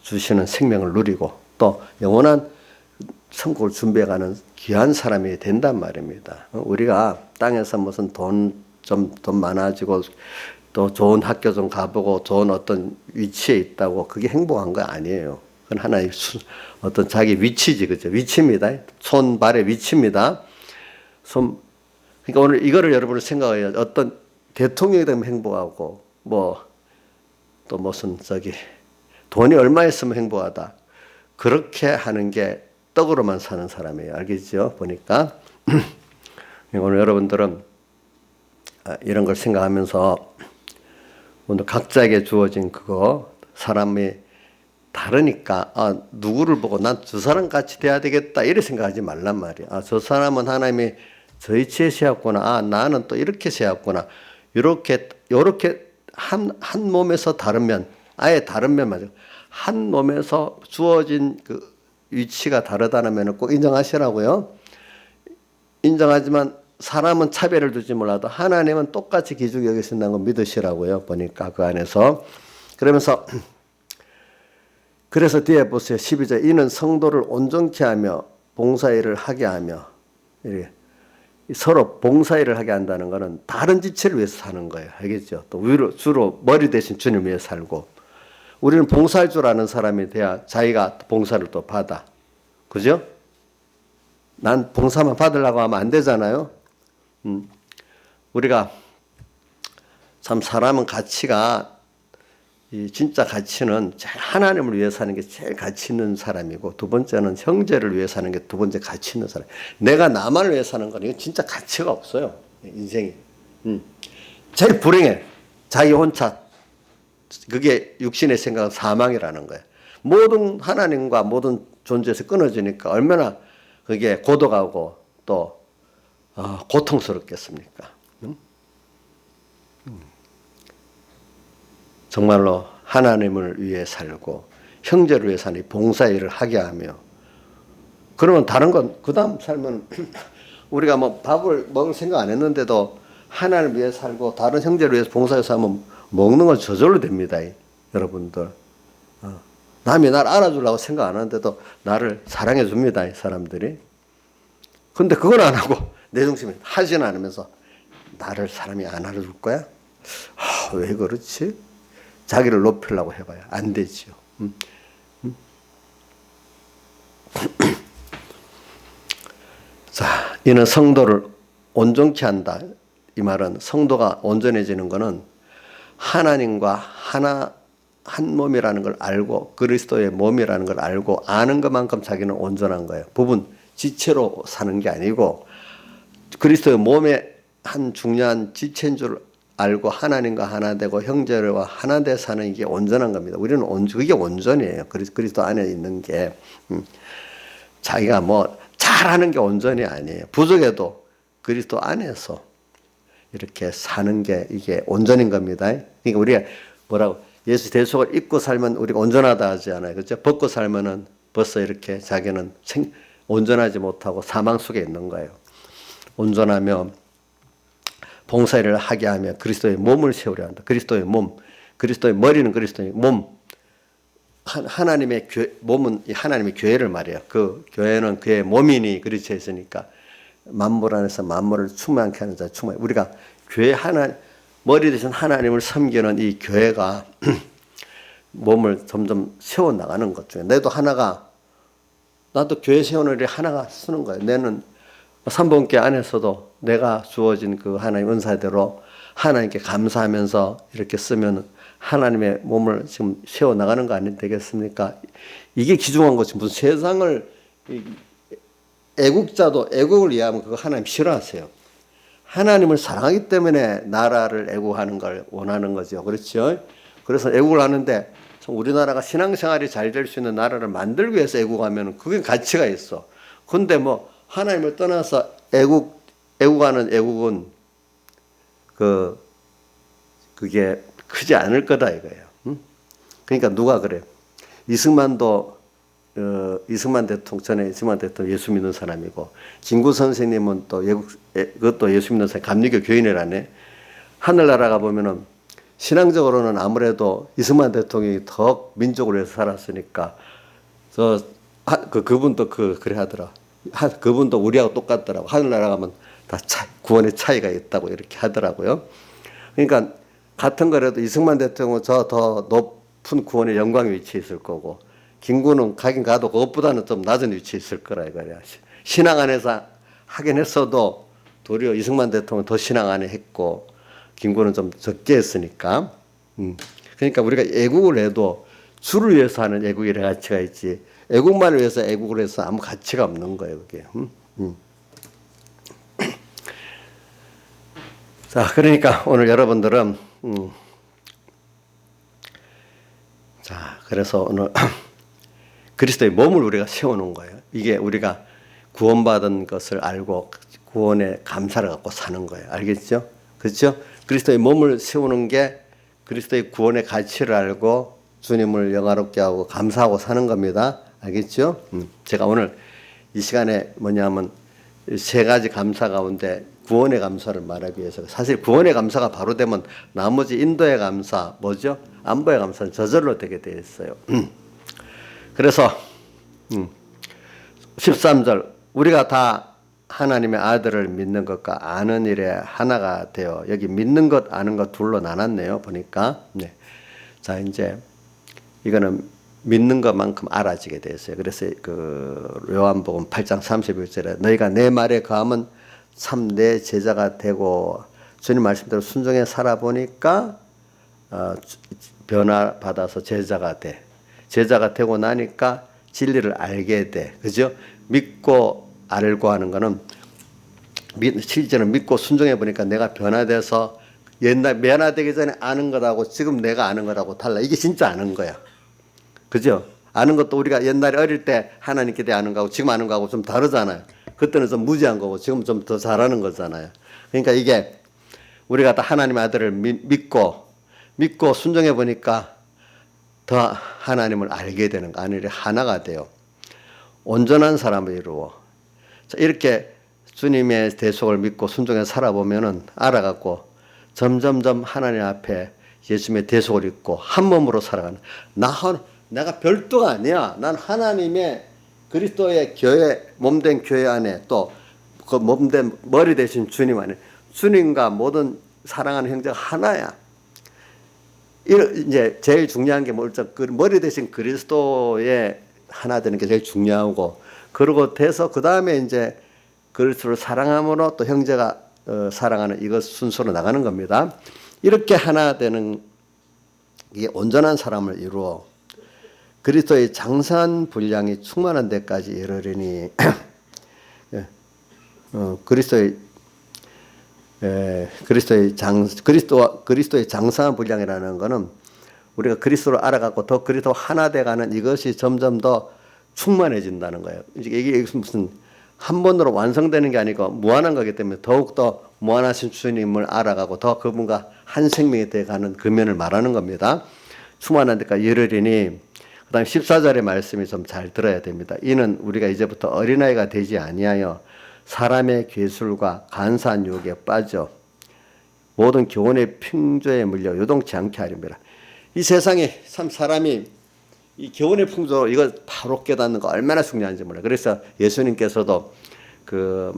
주시는 생명을 누리고 또 영원한 천국을 준비해가는 귀한 사람이 된단 말입니다. 우리가 땅에서 무슨 돈 많아지고 또 좋은 학교 좀 가보고 좋은 어떤 위치에 있다고 그게 행복한 거 아니에요. 그건 하나의 어떤 자기 위치지, 그죠? 위치입니다. 손, 발의 위치입니다. 그러니까 오늘 이거를 여러분이 생각해요. 어떤 대통령이 되면 행복하고 또 무슨 돈이 얼마 있으면 행복하다. 그렇게 하는 게 떡으로만 사는 사람이에요. 알겠죠? 보니까 오늘 여러분들은 이런 걸 생각하면서 오늘 각자에게 주어진 그거 사람이 다르니까 누구를 보고 난 저 사람 같이 돼야 되겠다 이렇게 생각하지 말란 말이야. 저 사람은 하나님이 저 위치에 세웠구나. 나는 또 이렇게 세웠구나. 요렇게 한 몸에서 다른 면, 아예 다른 면 맞아. 한 몸에서 주어진 그 위치가 다르다는 면을 꼭 인정하시라고요. 인정하지만 사람은 차별을 두지 몰라도 하나님은 똑같이 기준이 여기신다는 걸 믿으시라고요. 보니까 그 안에서. 그래서 뒤에 보세요. 12절. 이는 성도를 온전케 하며 봉사일을 하게 하며 이렇게 서로 봉사일을 하게 한다는 것은 다른 지체를 위해서 사는 거예요. 알겠죠? 또 주로 머리 대신 주님 위해 살고 우리는 봉사할 줄 아는 사람이 돼야 자기가 봉사를 또 받아. 그죠? 난 봉사만 받으려고 하면 안 되잖아요. 우리가 참 사람은 가치가 진짜 가치는 하나님을 위해 사는 게 제일 가치 있는 사람이고 두 번째는 형제를 위해 사는 게 두 번째 가치 있는 사람. 내가 나만을 위해 사는 건 이건 진짜 가치가 없어요. 인생이. 제일 불행해. 자기 혼자. 그게 육신의 생각은 사망이라는 거예요. 모든 하나님과 모든 존재에서 끊어지니까 얼마나 그게 고독하고 또 고통스럽겠습니까? 정말로 하나님을 위해 살고 형제를 위해 사는 봉사일을 하게 하며, 그러면 다른 건 그 다음 살면 우리가 뭐 밥을 먹을 생각 안 했는데도 하나님을 위해 살고 다른 형제를 위해서 봉사해서 하면 먹는 건 저절로 됩니다. 여러분들. 남이 나를 알아주려고 생각 안 하는데도 나를 사랑해 줍니다. 사람들이. 근데 그건 안 하고 내 중심에 하지는 않으면서 나를 사람이 안 알아줄 거야? 왜 그렇지? 자기를 높이려고 해봐야 안 되지요. 자, 이는 성도를 온전케 한다. 이 말은 성도가 온전해지는 것은 하나님과 한 몸이라는 걸 알고 그리스도의 몸이라는 걸 알고 아는 것만큼 자기는 온전한 거예요. 부분 지체로 사는 게 아니고 그리스도의 몸의 한 중요한 지체인 줄 알고 하나님과 하나 되고 형제와 하나 돼 사는 이게 온전한 겁니다. 우리는 그게 온전이에요. 그리스도 안에 있는 게 자기가 뭐 잘하는 게 온전이 아니에요. 부족해도 그리스도 안에서 이렇게 사는 게 이게 온전인 겁니다. 그러니까 우리가 뭐라고 예수 대속을 입고 살면 우리가 온전하다 하지 않아요. 그렇죠? 벗고 살면은 벌써 이렇게 자기는 온전하지 못하고 사망 속에 있는 거예요. 온전하며 봉사일을 하게 하며 그리스도의 몸을 세우려 한다. 그리스도의 몸, 그리스도의 머리는 그리스도의 몸. 하나님의 몸은 하나님의 교회를 말해요. 그 교회는 그의 몸이니 그리스도에 있으니까 만물 안에서 만물을 충만케 하는 자 충만. 우리가 교회 머리 대신 하나님을 섬기는 이 교회가 몸을 점점 세워 나가는 것 중에 나도 교회 세우는 일이 하나가 쓰는 거예요. 내는 삼본계 안에서도 내가 주어진 그 하나님 은사대로 하나님께 감사하면서 이렇게 쓰면 하나님의 몸을 지금 세워 나가는 거 아니 되겠습니까? 이게 귀중한 거지. 무슨 세상을 애국을 이해하면 그거 하나님 싫어하세요. 하나님을 사랑하기 때문에 나라를 애국하는 걸 원하는 거죠. 그렇죠? 그래서 애국을 하는데 우리나라가 신앙생활이 잘 될 수 있는 나라를 만들기 위해서 애국하면 그게 가치가 있어. 근데 뭐 하나님을 떠나서 애국하는 애국은 그게 크지 않을 거다 이거예요. 그러니까 누가 그래? 이승만 대통령 전에 이승만 대통령 예수 믿는 사람이고 김구 선생님은 또 그것도 예수 믿는 사람 감리교 교인이라네. 하늘나라가 보면은 신앙적으로는 아무래도 이승만 대통령이 더 민족을 위해서 살았으니까 그분도 그래 하더라. 그분도 우리하고 똑같더라고. 하늘나라 가면 다 구원의 차이가 있다고 이렇게 하더라고요. 그러니까 같은 거라도 이승만 대통령은 저 더 높은 구원의 영광 위치에 있을 거고 김구는 가긴 가도 그것보다는 좀 낮은 위치에 있을 거라 이거야. 신앙 안에서 하긴 했어도 도리어 이승만 대통령은 더 신앙 안에 했고 김구는 좀 적게 했으니까. 그러니까 우리가 애국을 해도 주를 위해서 하는 애국이라 가치가 있지 애국만을 위해서 애국을 해서 아무 가치가 없는 거예요 그게. 자, 그러니까 오늘 여러분들은 자, 그래서 오늘 그리스도의 몸을 우리가 세우는 거예요. 이게 우리가 구원받은 것을 알고 구원의 감사를 갖고 사는 거예요. 알겠죠? 그렇죠? 그리스도의 몸을 세우는 게 그리스도의 구원의 가치를 알고 주님을 영화롭게 하고 감사하고 사는 겁니다. 알겠죠? 제가 오늘 이 시간에 뭐냐면 세 가지 감사 가운데 구원의 감사를 말하기 위해서 사실 구원의 감사가 바로 되면 나머지 인도의 감사 뭐죠? 안보의 감사는 저절로 되게 되어 있어요. 그래서 13절 우리가 다 하나님의 아들을 믿는 것과 아는 일에 하나가 되어 여기 믿는 것 아는 것 둘로 나눴네요. 보니까 네. 자 이제 이거는 믿는 것만큼 알아지게 되었어요. 그래서 그 요한복음 8장 31절에 너희가 내 말에 거하면 참 내 제자가 되고 주님 말씀대로 순종해 살아보니까 변화받아서 제자가 돼. 제자가 되고 나니까 진리를 알게 돼. 그죠? 믿고 알고 하는 거는 실제는 믿고 순종해 보니까 내가 변화돼서 옛날 변화되기 전에 아는 것하고 지금 내가 아는 것하고 달라. 이게 진짜 아는 거야. 그죠? 아는 것도 우리가 옛날에 어릴 때 하나님께 대해 아는 거하고 지금 아는 거하고 좀 다르잖아요. 그때는 좀 무지한 거고 지금 좀 더 잘하는 거잖아요. 그러니까 이게 우리가 다 하나님 아들을 믿고 순종해 보니까 더 하나님을 알게 되는 거 아니라 하나가 돼요. 온전한 사람을 이루어. 자, 이렇게 주님의 대속을 믿고 순종해 살아보면은 알아갖고 점점점 하나님 앞에 예수님의 대속을 입고 한 몸으로 살아가는. 내가 별도가 아니야. 난 하나님의 그리스도의 교회, 몸된 교회 안에 또 그 몸된 머리 대신 주님 안에 주님과 모든 사랑하는 형제가 하나야. 이제 제일 중요한 게 뭐죠? 그 머리 대신 그리스도의 하나 되는 게 제일 중요하고, 그러고 돼서 그 다음에 이제 그리스도를 사랑함으로 또 형제가 사랑하는 이것 순서로 나가는 겁니다. 이렇게 하나 되는 이게 온전한 사람을 이루어 그리스도의 장산 분량이 충만한 데까지 이르리니 그리스도의 장사한 분량이라는 것은 우리가 그리스도를 알아갖고 더 그리스도 하나 돼가는 이것이 점점 더 충만해진다는 거예요. 이게 무슨 한 번으로 완성되는 게 아니고 무한한 거기 때문에 더욱더 무한하신 주님을 알아가고 더 그분과 한 생명이 돼가는 그 면을 말하는 겁니다. 충만한 데까지 이르리니, 그 다음에 14절의 말씀이 좀 잘 들어야 됩니다. 이는 우리가 이제부터 어린아이가 되지 아니하여 사람의 괴술과 간사한 유혹에 빠져 모든 교훈의 풍조에 물려 요동치 않게 하렵니다. 이 세상에 참 사람이 이 교훈의 풍조 이거 바로 깨닫는 거 얼마나 중요한지 몰라요. 그래서 예수님께서도 그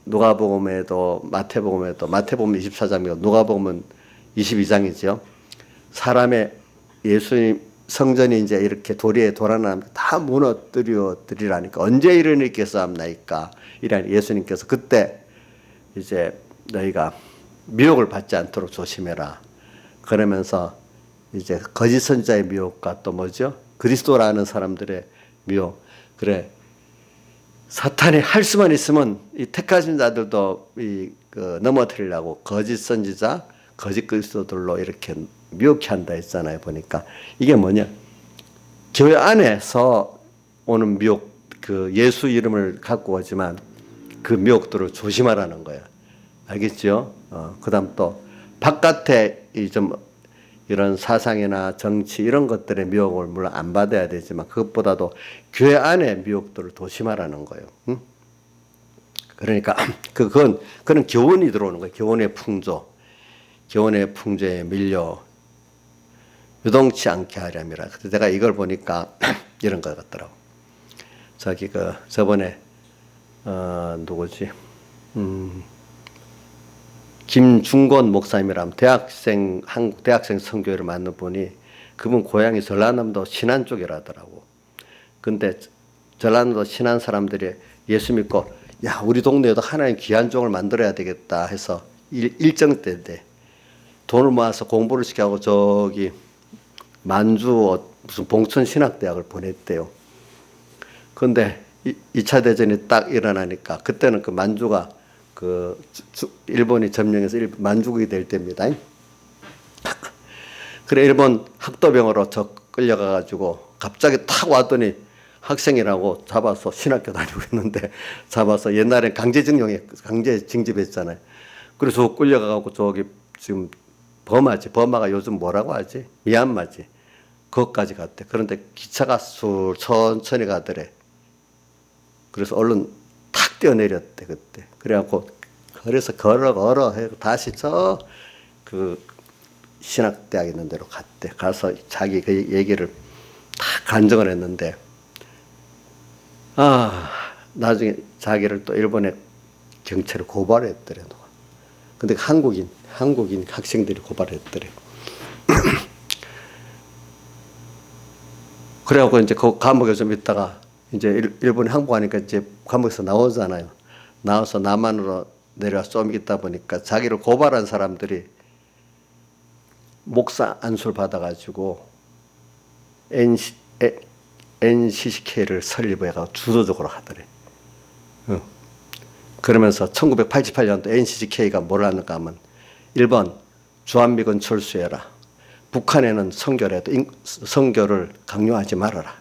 누가복음에도 마태복음 24장이고 누가복음은 22장이죠. 사람의 예수님 성전이 이제 이렇게 도리에 돌아나면 다 무너뜨려드리라니까 언제 이런 일겠사옵나이까 이라니 예수님께서 그때 이제 너희가 미혹을 받지 않도록 조심해라 그러면서 이제 거짓 선지자의 미혹과 또 뭐죠? 그리스도라는 사람들의 미혹. 그래 사탄이 할 수만 있으면 이 택하신 자들도 넘어뜨리려고 거짓 선지자, 거짓 그리스도들로 이렇게 미혹해 한다 했잖아요. 보니까 이게 뭐냐? 교회 안에서 오는 미혹, 그 예수 이름을 갖고 오지만 그 미혹들을 조심하라는 거야. 알겠죠? 그다음 또 바깥에 이런 사상이나 정치 이런 것들의 미혹을 물론 안 받아야 되지만 그것보다도 교회 안의 미혹들을 조심하라는 거예요. 응? 그러니까 그건 교훈이 들어오는 거예요. 교훈의 풍조, 교훈의 풍조에 밀려 유동치 않게 하렴이라. 그래서 내가 이걸 보니까 이런 것 같더라고. 저번에 누구지? 김중곤 목사님이라면 한국 대학생 선교회를 만난 분이 그분 고향이 전라남도 신안 쪽이라더라고. 근데 전라남도 신안 사람들이 예수 믿고 야 우리 동네에도 하나님 귀한 종을 만들어야 되겠다 해서 일정 때인데 돈을 모아서 공부를 시켜하고 저기 만주 무슨 봉천신학대학을 보냈대요. 근데 2차 대전이 딱 일어나니까 그때는 그 만주가 일본이 점령해서 만주국이 될 때입니다. 그래 일본 학도병으로 끌려가가지고 갑자기 탁 왔더니 학생이라고 잡아서 신학교 다니고 있는데 잡아서 옛날엔 강제 징집했잖아요. 그래서 끌려가고 저기 지금 버마가 요즘 뭐라고 하지? 미얀마지. 거기까지 갔대. 그런데 기차가 천천히 가더래. 그래서 얼른 탁 뛰어내렸대 그때. 그래서 걸어 해고 다시 신학대학 있는 데로 갔대. 가서 자기 그 얘기를 다 간증을 했는데 나중에 자기를 또 일본의 경찰에 고발했더래. 근데 한국인 학생들이 고발했더래. 그래갖고 이제 그 감옥에 좀 있다가 이제 일본에 항복하니까 이제 감옥에서 나오잖아요. 나와서 남한으로 내려와서 좀 있다 보니까 자기를 고발한 사람들이 목사 안수를 받아가지고 NCCK를 설립해가지고 주도적으로 하더래. 그러면서 1988년도 NCCK가 뭘 하는가 하면 1번 주한미군 철수해라. 북한에는 선교를 강요하지 말아라.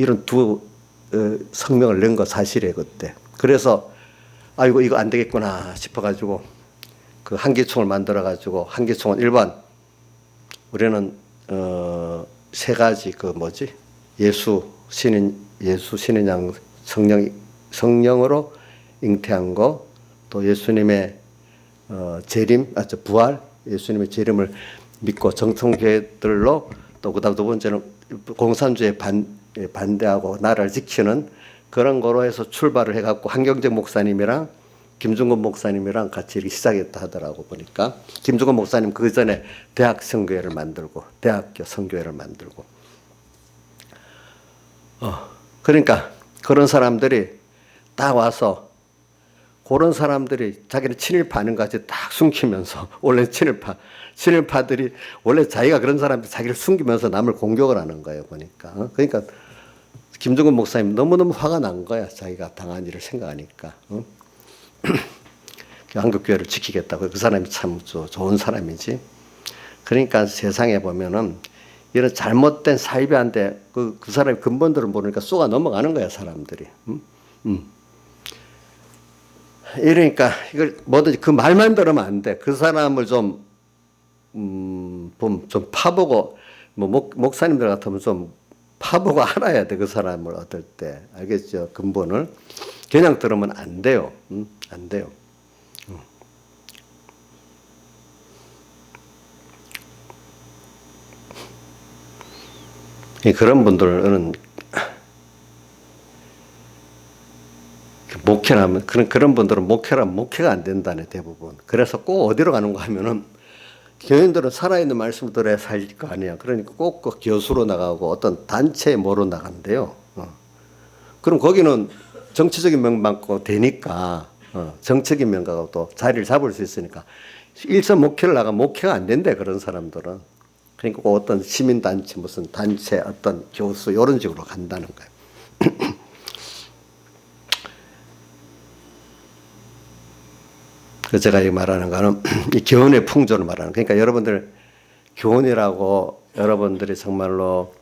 이런 두 성명을 낸 거 사실이에요 그때. 그래서 아이고 이거 안 되겠구나 싶어가지고 그 한기총을 만들어가지고 한기총은 일반 우리는 세 가지 그 뭐지 예수 신인 양 성령으로 잉태한 거, 또 예수님의 재림, 부활, 예수님의 재림을 믿고 정통교회들로, 또 그다음 두 번째는 공산주의에 반대하고 나라를 지키는 그런 거로 해서 출발을 해갖고 한경재 목사님이랑 김중건 목사님이랑 같이 이렇게 시작했다 하더라고. 보니까 김중건 목사님 그 전에 대학 선교회를 만들고 대학교 선교회를 만들고 그러니까 그런 사람들이 딱 와서 그런 사람들이 자기는 친일파는 것까지 딱 숨기면서 원래 친일파들이 원래 자기가 그런 사람들 자기를 숨기면서 남을 공격을 하는 거예요. 보니까 그러니까 김중근 목사님 너무너무 화가 난 거야. 자기가 당한 일을 생각하니까 한국교회를 지키겠다고. 그 사람이 참 좋은 사람이지. 그러니까 세상에 보면은 이런 잘못된 사이비한테 그 사람의 근본들을 모르니까 쏘가 넘어가는 거야 사람들이. 이러니까 이걸 뭐든지 그 말만 들으면 안 돼. 그 사람을 좀 파보고 뭐 목사님들 같으면 좀 파보고 알아야 돼. 그 사람을 얻을 때. 알겠죠? 근본을. 그냥 들으면 안 돼요. 안 돼요. 그런 분들은 목회라면 그런 분들은 목회가 안 된다네 대부분. 그래서 꼭 어디로 가는가 하면은 교인들은 살아있는 말씀을 들어야 살 거 아니야. 그러니까 꼭 그 교수로 나가고 어떤 단체에 뭐로 나간대요. 그럼 거기는 정치적인 명망고 되니까 정책인 명가고 또 자리를 잡을 수 있으니까 일선 목회를 나가 목회가 안 된대 그런 사람들은. 그러니까 꼭 어떤 시민단체 무슨 단체 어떤 교수 이런 식으로 간다는 거예요. 그래서 제가 이 말하는 거는 이 교훈의 풍조를 말하는. 그러니까 여러분들 교훈이라고 여러분들이 정말로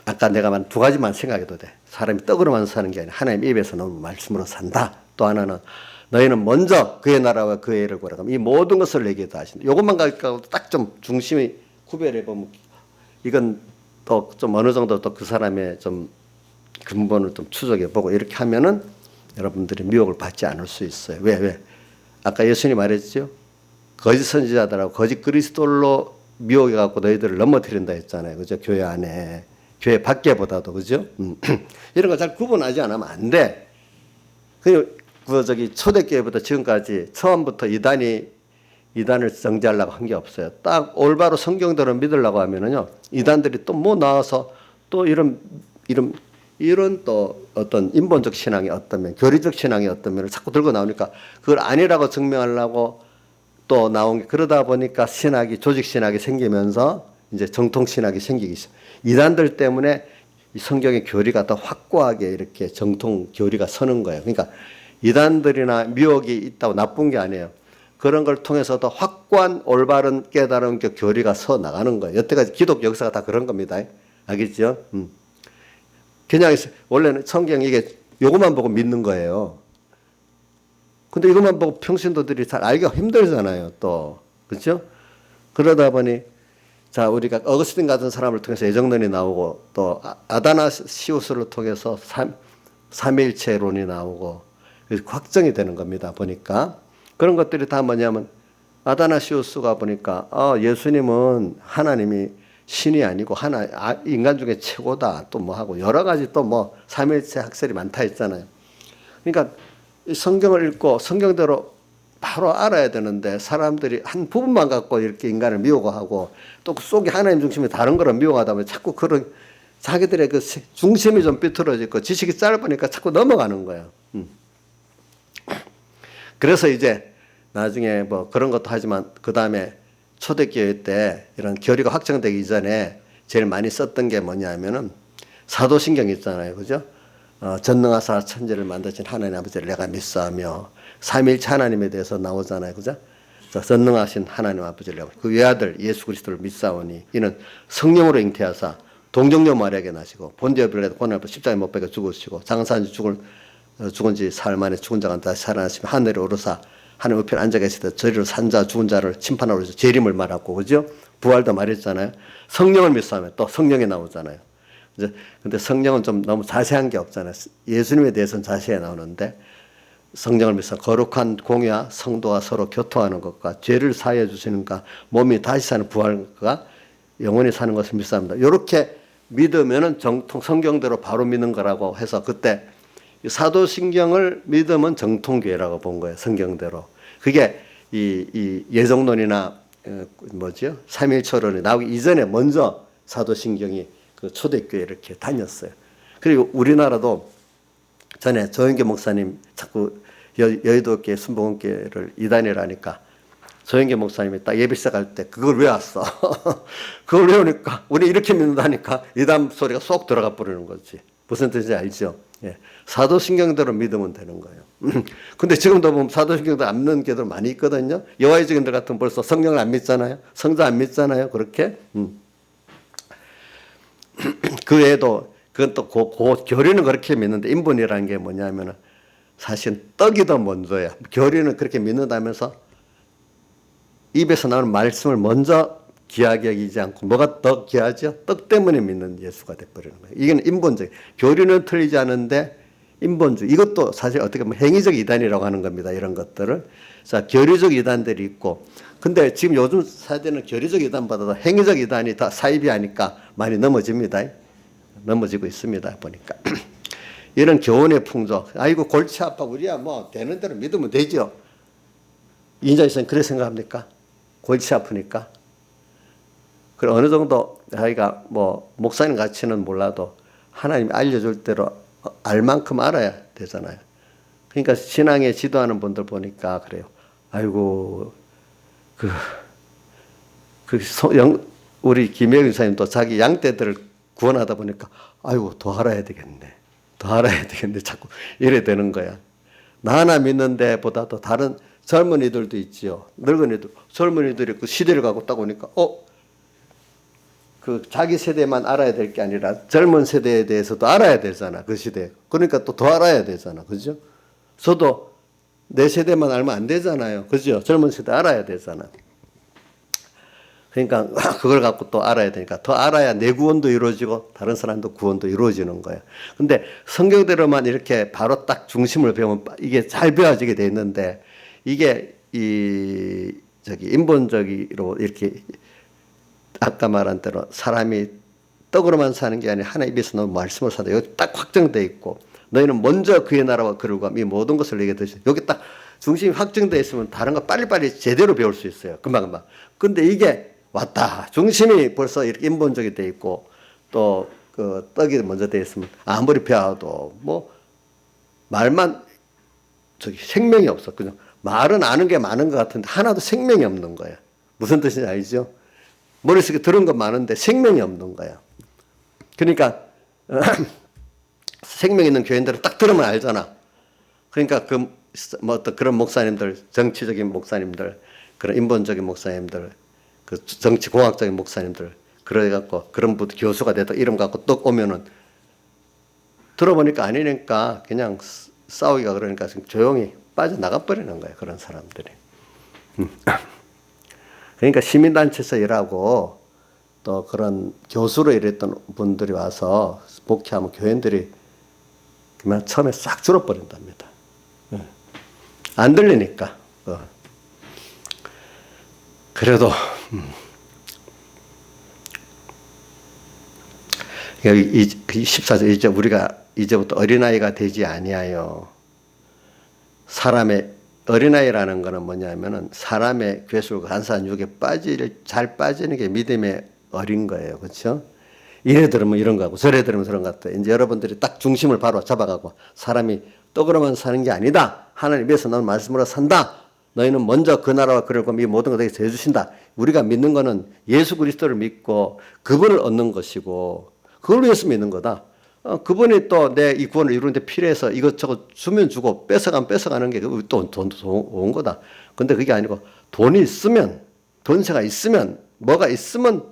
아까 내가 만 두 가지만 생각해도 돼. 사람이 떡으로만 사는 게 아니라 하나님 입에서 나오는 말씀으로 산다. 또 하나는 너희는 먼저 그의 나라와 그의 의를 구하라. 이 모든 것을 내게 다 하신다. 이것만 가지고 딱 좀 중심이 구별해 보면 이건 또 좀 어느 정도 또 그 사람의 좀 근본을 좀 추적해 보고 이렇게 하면은 여러분들이 미혹을 받지 않을 수 있어요. 왜? 아까 예수님이 말했죠. 거짓 선지자들하고 거짓 그리스도로 미혹해 갖고 너희들을 넘어뜨린다 했잖아요. 그죠? 교회 안에. 교회 밖에보다도. 그죠? 이런 거 잘 구분하지 않으면 안 돼. 초대교회부터 지금까지 처음부터 이단을 정죄하려고 한 게 없어요. 딱 올바로 성경대로 믿으려고 하면은요. 이단들이 또 뭐 나와서 또 이런 또 어떤 인본적 신앙이 어떤 면, 교리적 신앙이 어떤 면을 자꾸 들고 나오니까 그걸 아니라고 증명하려고 또 나온 게 그러다 보니까 조직 신학이 생기면서 이제 정통 신학이 생기기 시작. 이단들 때문에 이 성경의 교리가 더 확고하게 이렇게 정통 교리가 서는 거예요. 그러니까 이단들이나 미혹이 있다고 나쁜 게 아니에요. 그런 걸 통해서 더 확고한 올바른 깨달은 교리가 서 나가는 거예요. 여태까지 기독 역사가 다 그런 겁니다. 알겠죠? 그냥 원래는 성경 이게 요것만 보고 믿는 거예요. 근데 이것만 보고 평신도들이 잘 알기가 힘들잖아요. 또 그렇죠? 그러다 보니 자 우리가 어거스틴 같은 사람을 통해서 예정론이 나오고 또 아다나시우스를 통해서 삼위일체론이 나오고 확정이 되는 겁니다. 보니까 그런 것들이 다 뭐냐면 아다나시우스가 보니까 예수님은 하나님이 신이 아니고 인간 중에 최고다. 또 뭐 하고 여러 가지 또 뭐 삼위일체 학설이 많다 했잖아요. 그러니까 성경을 읽고 성경대로 바로 알아야 되는데 사람들이 한 부분만 갖고 이렇게 인간을 미워하고 또 그 속에 하나님 중심이 다른 거를 미워하다 보면 자꾸 그런 자기들의 그 중심이 좀 삐뚤어지고 지식이 짧으니까 자꾸 넘어가는 거예요. 그래서 이제 나중에 뭐 그런 것도 하지만 그 다음에 초대교회 때 이런 교리가 확정되기 이전에 제일 많이 썼던 게 뭐냐면은 사도신경 있잖아요. 그죠? 전능하사 천지를 만드신 하나님 아버지를 내가 믿사하며 삼위일체 하나님에 대해서 나오잖아요. 그죠? 전능하신 하나님 아버지를 그 외아들 예수 그리스도를 믿사오니 이는 성령으로 잉태하사 동정녀 마리아에게 나시고 본디오 빌라도 고난을 받고 십자가에 못 박혀 죽으시고 장사한 죽은 지 사흘 만에 죽은 자가 다시 살아나시며 하늘에 오르사 하늘 우편에 앉아 계시다 저리로 산 자 죽은 자를 심판하러 오셔서 재림을 말하고 그죠? 부활도 말했잖아요. 성령을 믿사하면 또 성령이 나오잖아요. 이제 근데 성령은 좀 너무 자세한 게 없잖아요. 예수님에 대해서는 자세히 나오는데 성령을 믿사 거룩한 공의와 성도와 서로 교통하는 것과 죄를 사하여 주시는가 몸이 다시 사는 부활과 영원히 사는 것을 믿사합니다. 이렇게 믿으면은 정통 성경대로 바로 믿는 거라고 해서 그때 사도신경을 믿으면 정통교회라고 본 거예요. 성경대로. 그게 이 예정론이나 뭐죠? 삼일초론이 나오기 이전에 먼저 사도신경이 그 초대교회 이렇게 다녔어요. 그리고 우리나라도 전에 조영계 목사님 자꾸 여의도교회 순복음교회를 이단이라니까 조영계 목사님이 딱 예배 시작할 때 그걸 외웠어. 그걸 외우니까 우리 이렇게 믿는다니까 이단 소리가 쏙 들어가 버리는 거지. 무슨 뜻인지 알죠? 예. 사도신경대로 믿으면 되는 거예요. 근데 지금도 보면 사도신경대로 안 믿는 교회들 많이 있거든요. 여호와의 증인들 같은 벌써 성령을 안 믿잖아요. 성자 안 믿잖아요. 그렇게. 그 외에도 그건 또 교리는 그렇게 믿는데 인본이라는 게 뭐냐면은 사실 떡이 더 먼저야. 교리는 그렇게 믿는다면서 입에서 나오는 말씀을 먼저 귀하게 여기지 않고 뭐가 더 귀하죠? 떡 때문에 믿는 예수가 돼버리는 거예요. 이건 인본적. 교리는 틀리지 않은데 인본적. 이것도 사실 어떻게 보면 행위적 이단이라고 하는 겁니다. 이런 것들을. 자, 교리적 이단들이 있고. 근데 지금 요즘 세대는 교리적 이단보다도 행위적 이단이 더 사이비하니까 많이 넘어집니다. 넘어지고 있습니다. 보니까. 이런 교훈의 풍조. 아이고 골치 아파. 우리야 뭐 되는 대로 믿으면 되죠. 인자 이사님 그래 생각합니까? 골치 아프니까. 그 어느 정도 자기가 뭐 목사님 가치는 몰라도 하나님이 알려줄 대로 알 만큼 알아야 되잖아요. 그러니까 신앙에 지도하는 분들 보니까 그래요. 아이고 우리 김혜경 이사님도 자기 양떼들을 구원하다 보니까 아이고 더 알아야 되겠네. 더 알아야 되겠네. 자꾸 이래 되는 거야. 나 하나 믿는 데보다도 다른 젊은이들도 있지요. 늙은이들, 젊은이들이 그 시대를 가고 딱 오니까 그 자기 세대만 알아야 될 게 아니라 젊은 세대에 대해서도 알아야 되잖아. 그 시대. 그러니까 또 더 알아야 되잖아. 그죠? 저도 내 세대만 알면 안 되잖아요. 그죠? 젊은 세대 알아야 되잖아. 그러니까 그걸 갖고 또 알아야 되니까 더 알아야 내 구원도 이루어지고 다른 사람도 구원도 이루어지는 거예요. 근데 성경대로만 이렇게 바로 딱 중심을 배우면 이게 잘 배워지게 돼 있는데 이게 인본적으로 이렇게 아까 말한 대로 사람이 떡으로만 사는 게 아니라 하나님 입에서 너무 말씀을 사다. 여기 딱 확정돼 있고 너희는 먼저 그의 나라와 그를 구하며 이 모든 것을 내게 드시고 여기 딱 중심이 확정돼 있으면 다른 거 빨리빨리 제대로 배울 수 있어요. 금방금방. 근데 이게 왔다. 중심이 벌써 이렇게 인본적이 돼 있고 또 그 떡이 먼저 돼 있으면 아무리 배워도 뭐 말만 생명이 없어. 그냥 말은 아는 게 많은 것 같은데 하나도 생명이 없는 거야. 무슨 뜻인지 알죠? 머릿속에 들은 건 많은데 생명이 없는 거야. 그러니까 생명 있는 교인들은 딱 들으면 알잖아. 그러니까 뭐 어떤 그런 목사님들, 정치적인 목사님들, 그런 인본적인 목사님들, 그 정치공학적인 목사님들, 그래갖고 그런 분 교수가 돼도 이름 갖고 떡 오면은 들어보니까 아니니까 그냥 싸우기가 그러니까 조용히 빠져나가 버리는 거예요. 그런 사람들이. 그러니까 시민단체에서 일하고 또 그런 교수로 일했던 분들이 와서 목회하면 교인들이 그냥 처음에 싹 줄어버린답니다. 안 들리니까. 그래도 이 14절 이제 우리가 이제부터 어린아이가 되지 아니하여 사람의 어린아이라는 거는 뭐냐면은 사람의 괴술과 간사한 육에 잘 빠지는 게 믿음의 어린 거예요. 그렇죠? 이래 들으면 이런 거고 저래 들으면 저런 것 같아. 이제 여러분들이 딱 중심을 바로 잡아가고 사람이 떡으로만 사는 게 아니다. 하나님 위해서 너는 말씀으로 산다. 너희는 먼저 그 나라와 그를 구하면 이 모든 것을 너희에게 해주신다. 우리가 믿는 거는 예수 그리스도를 믿고 그분을 얻는 것이고 그걸 위해서 믿는 거다. 그분이 또 내 이 구원을 이루는데 필요해서 이것저것 주면 주고 뺏어가는 게 또 돈도 온 거다. 근데 그게 아니고 돈이 있으면 돈세가 있으면 뭐가 있으면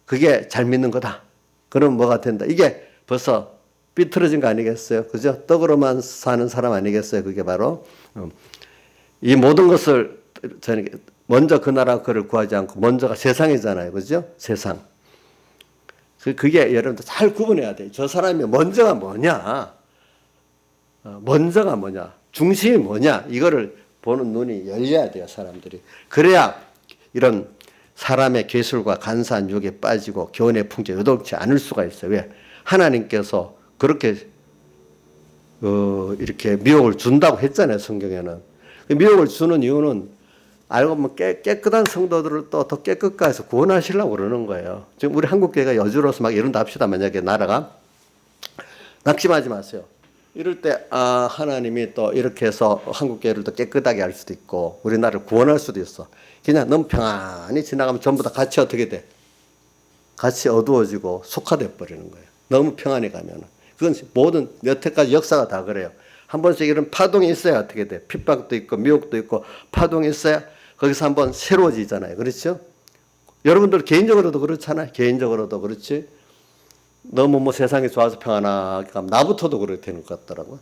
그게 잘 믿는 거다. 그럼 뭐가 된다. 이게 벌써 삐뚤어진 거 아니겠어요? 그죠? 떡으로만 사는 사람 아니겠어요? 그게 바로 이 모든 것을 저는 먼저 그 나라 그를 구하지 않고 먼저가 세상이잖아요. 그죠? 세상. 그게 여러분들 잘 구분해야 돼요. 저 사람이 먼저가 뭐냐? 먼저가 뭐냐? 중심이 뭐냐? 이거를 보는 눈이 열려야 돼요. 사람들이. 그래야 이런 사람의 괴술과 간사한 유혹에 빠지고 교훈의 풍조에 요동치 않을 수가 있어요. 왜? 하나님께서 그렇게 이렇게 미혹을 준다고 했잖아요. 성경에는. 미혹을 주는 이유는 알고 보면 깨끗한 성도들을 또 더 깨끗하게 해서 구원하시려고 그러는 거예요. 지금 우리 한국교회가 여주로서 막 이런다 합시다. 만약에 나라가. 낙심하지 마세요. 이럴 때 하나님이 또 이렇게 해서 한국교회를 더 깨끗하게 할 수도 있고 우리나라를 구원할 수도 있어. 그냥 너무 평안히 지나가면 전부 다 같이 어떻게 돼? 같이 어두워지고 속화돼 버리는 거예요. 너무 평안히 가면은. 그건 모든 여태까지 역사가 다 그래요. 한 번씩 이런 파동이 있어야 어떻게 돼? 핍박도 있고 미혹도 있고 파동이 있어야 거기서 한번 새로워지잖아요. 그렇죠? 여러분들 개인적으로도 그렇잖아요. 개인적으로도 그렇지. 너무 뭐 세상이 좋아서 평안하게 가면 나부터도 그렇게 되는 것 같더라고요.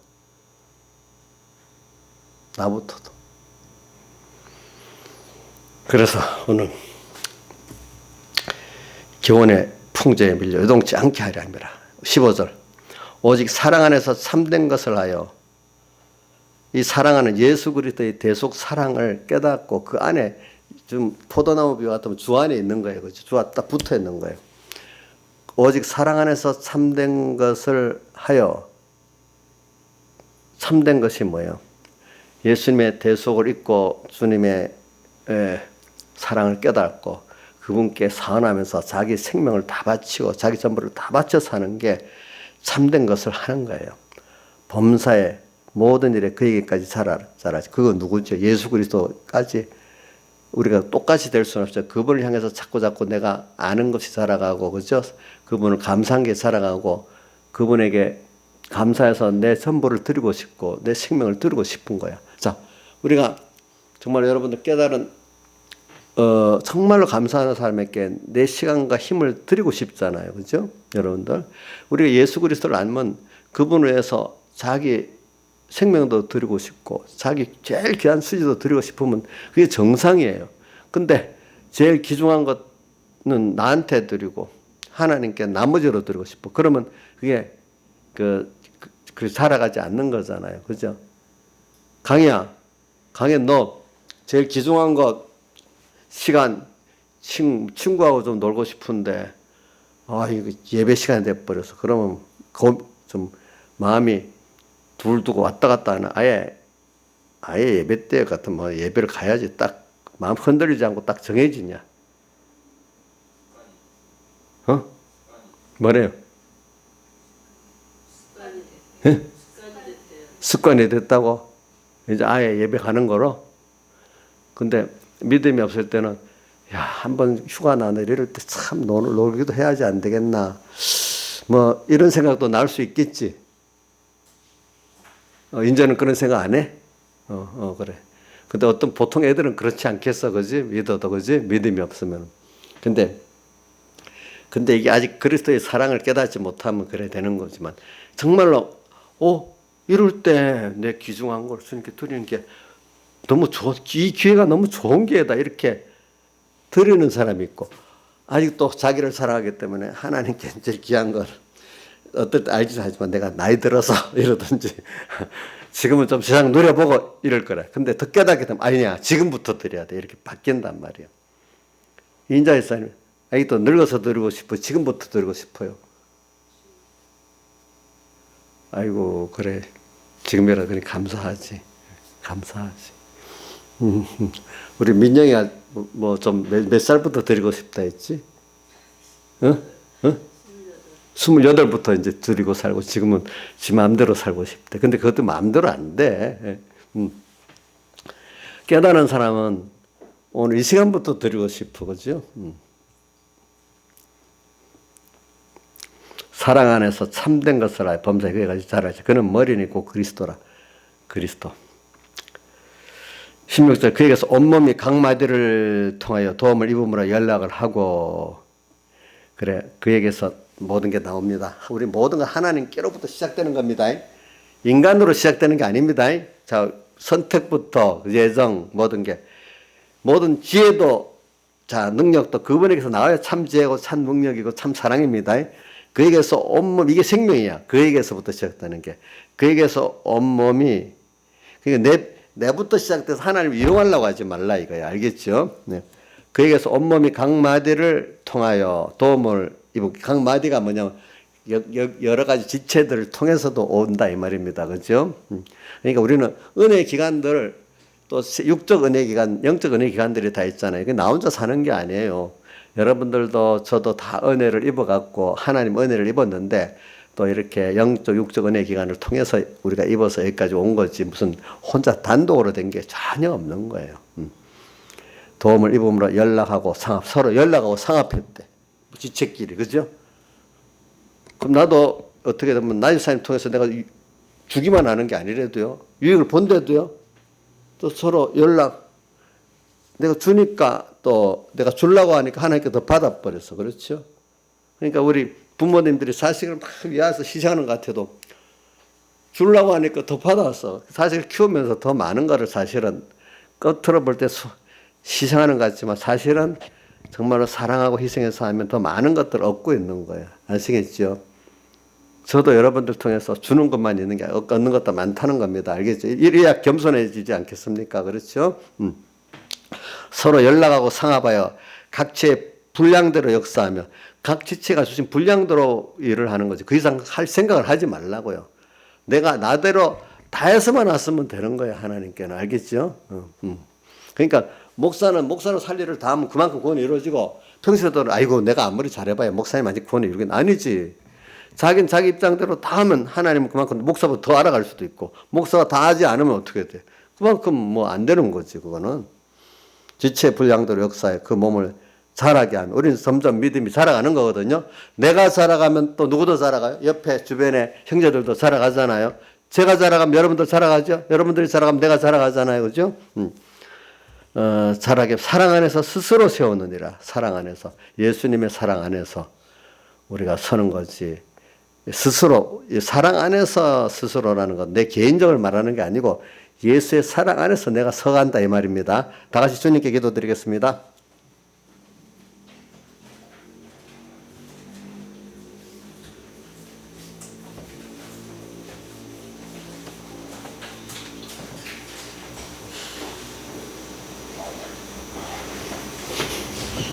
나부터도. 그래서 오늘 교훈의 풍조에 밀려 요동치 않게 하려 합니다. 15절. 오직 사랑 안에서 참된 것을 하여 이 사랑하는 예수 그리스도의 대속 사랑을 깨닫고 그 안에 좀 포도나무 비유 같으면 주 안에 있는 거예요. 그렇죠? 주와 딱 붙어 있는 거예요. 오직 사랑 안에서 참된 것을 하여 참된 것이 뭐예요? 예수님의 대속을 잊고 주님의 사랑을 깨닫고 그분께 사언하면서 자기 생명을 다 바치고 자기 전부를 다 바쳐 사는 게 참된 것을 하는 거예요. 범사에 모든 일에 그에게까지 자라지. 그거 누구죠? 예수 그리스도까지 우리가 똑같이 될 수는 없죠. 그분을 향해서 자꾸 내가 아는 것이 자라가고, 그죠? 그분을 감사한 게 자라가고, 그분에게 감사해서 내 전부를 드리고 싶고, 내 생명을 드리고 싶은 거야. 자, 우리가 정말 여러분들 깨달은, 정말로 감사하는 사람에게 내 시간과 힘을 드리고 싶잖아요. 그죠? 여러분들. 우리가 예수 그리스도를 알면 그분을 위해서 자기 생명도 드리고 싶고 자기 제일 귀한 수지도 드리고 싶으면 그게 정상이에요. 근데 제일 귀중한 것은 나한테 드리고 하나님께 나머지로 드리고 싶어. 그러면 그게 그 살아가지 않는 거잖아요. 그죠? 강희야 너 제일 귀중한 것 시간 친구하고 좀 놀고 싶은데 이거 예배 시간이 돼버려서 그러면 좀 마음이 둘 두고 왔다 갔다 하는 아예 예배 때 같은 뭐 예배를 가야지 딱 마음 흔들리지 않고 딱 정해지냐? 뭐래요? 습관이 됐다고? 이제 아예 예배 가는 거로? 근데 믿음이 없을 때는 한번 휴가나 이럴 때 참 놀기도 해야지 안 되겠나? 뭐 이런 생각도 날 수 있겠지. 이제는 그런 생각 안 해? 그래. 근데 보통 애들은 그렇지 않겠어, 그지? 믿어도, 그지? 믿음이 없으면. 근데 이게 아직 그리스도의 사랑을 깨닫지 못하면 그래 되는 거지만, 정말로, 이럴 때 내 귀중한 걸 주님께 드리는 게 너무 이 기회가 너무 좋은 기회다. 이렇게 드리는 사람이 있고, 아직도 자기를 사랑하기 때문에 하나님께 제일 귀한 건 어떨 때 알지도 하지만 내가 나이 들어서 이러든지 지금은 좀 세상 누려보고 이럴 거라. 근데 더 깨닫게 되면 아니냐 지금부터 드려야 돼. 이렇게 바뀐단 말이에요. 인자의 사람이 아직도 늙어서 드리고 싶어요. 지금부터 드리고 싶어요. 아이고 그래 지금이라도 그냥 감사하지. 우리 민영이가 뭐 좀 몇 살부터 드리고 싶다 했지? 28부터 이제 드리고 살고 지금은 지 마음대로 살고 싶대. 근데 그것도 마음대로 안 돼. 깨달은 사람은 오늘 이 시간부터 드리고 싶어. 그죠? 사랑 안에서 참된 것을 알아. 범사에 그에까지 자라지. 그는 머리는 곧 그리스도라. 그리스도. 16절 그에게서 온몸이 각마디를 통하여 도움을 입음으로 연락을 하고 그래 그에게서 모든 게 나옵니다. 우리 모든 건 하나님께로부터 시작되는 겁니다. 인간으로 시작되는 게 아닙니다. 자, 선택부터 예정 모든 게 모든 지혜도 자 능력도 그분에게서 나와야 참 지혜고 참 능력이고 참 사랑입니다. 그에게서 온몸 이게 생명이야. 그에게서부터 시작되는 게 그에게서 온몸이 그러니까 내부터 시작돼서 하나님을 이용하려고 하지 말라 이거야. 알겠죠? 네. 그에게서 온몸이 각 마디를 통하여 도움을 입고 각 마디가 뭐냐면 여러 가지 지체들을 통해서도 온다 이 말입니다. 그죠? 그러니까 우리는 은혜의 기간들 또 육적 은혜 기간, 영적 은혜 기간들이 다 있잖아요. 나 혼자 사는 게 아니에요. 여러분들도 저도 다 은혜를 입어갖고 하나님 은혜를 입었는데 또 이렇게 영적, 육적 은혜 기간을 통해서 우리가 입어서 여기까지 온 거지 무슨 혼자 단독으로 된 게 전혀 없는 거예요. 도움을 입음으로 연락하고 상합, 서로 연락하고 상합했대. 지체끼리, 그죠? 그럼 나도 어떻게 되면 나 집사님 통해서 내가 주기만 하는 게 아니래도요. 유익을 본데도요. 또 서로 연락, 내가 주니까 또 내가 주려고 하니까 하나님께 더 받아버렸어. 그렇죠? 그러니까 우리 부모님들이 자식을 막 위해서 희생하는 것 같아도 주려고 하니까 더 받아왔어. 자식을 키우면서 더 많은 거를 사실은 겉으로 볼 때 희생하는 것 같지만 사실은 정말로 사랑하고 희생해서 하면 더 많은 것들을 얻고 있는 거예요. 아시겠죠? 저도 여러분들 통해서 주는 것만 있는 게 얻는 것도 많다는 겁니다. 알겠죠? 이래야 겸손해지지 않겠습니까? 그렇죠? 서로 연락하고 상합하여 각체의 분량대로 역사하며 각 지체가 주신 분량대로 일을 하는 거지. 그 이상 할 생각을 하지 말라고요. 내가 나대로 다 해서만 왔으면 되는 거예요. 하나님께는. 알겠죠? 그러니까 목사는 살 일을 다 하면 그만큼 구원이 이루어지고 평소에도 아이고 내가 아무리 잘해봐야 목사님 아직 구원이 이루긴 아니지. 자기는 자기 입장대로 다 하면 하나님은 그만큼 목사보다 더 알아갈 수도 있고 목사가 다 하지 않으면 어떻게 돼? 그만큼 뭐 안 되는 거지 그거는. 지체 분량대로 역사에 그 몸을 자라게 하면 우리는 점점 믿음이 자라가는 거거든요. 내가 자라가면 또 누구도 자라가요? 옆에 주변에 형제들도 자라가잖아요. 제가 자라가면 여러분들 자라가죠. 여러분들이 자라가면 내가 자라가잖아요. 그죠? 자라게 사랑 안에서 스스로 세우느니라. 사랑 안에서 예수님의 사랑 안에서 우리가 서는 거지. 스스로 사랑 안에서 스스로라는 건 내 개인적을 말하는 게 아니고 예수의 사랑 안에서 내가 서간다 이 말입니다. 다 같이 주님께 기도드리겠습니다.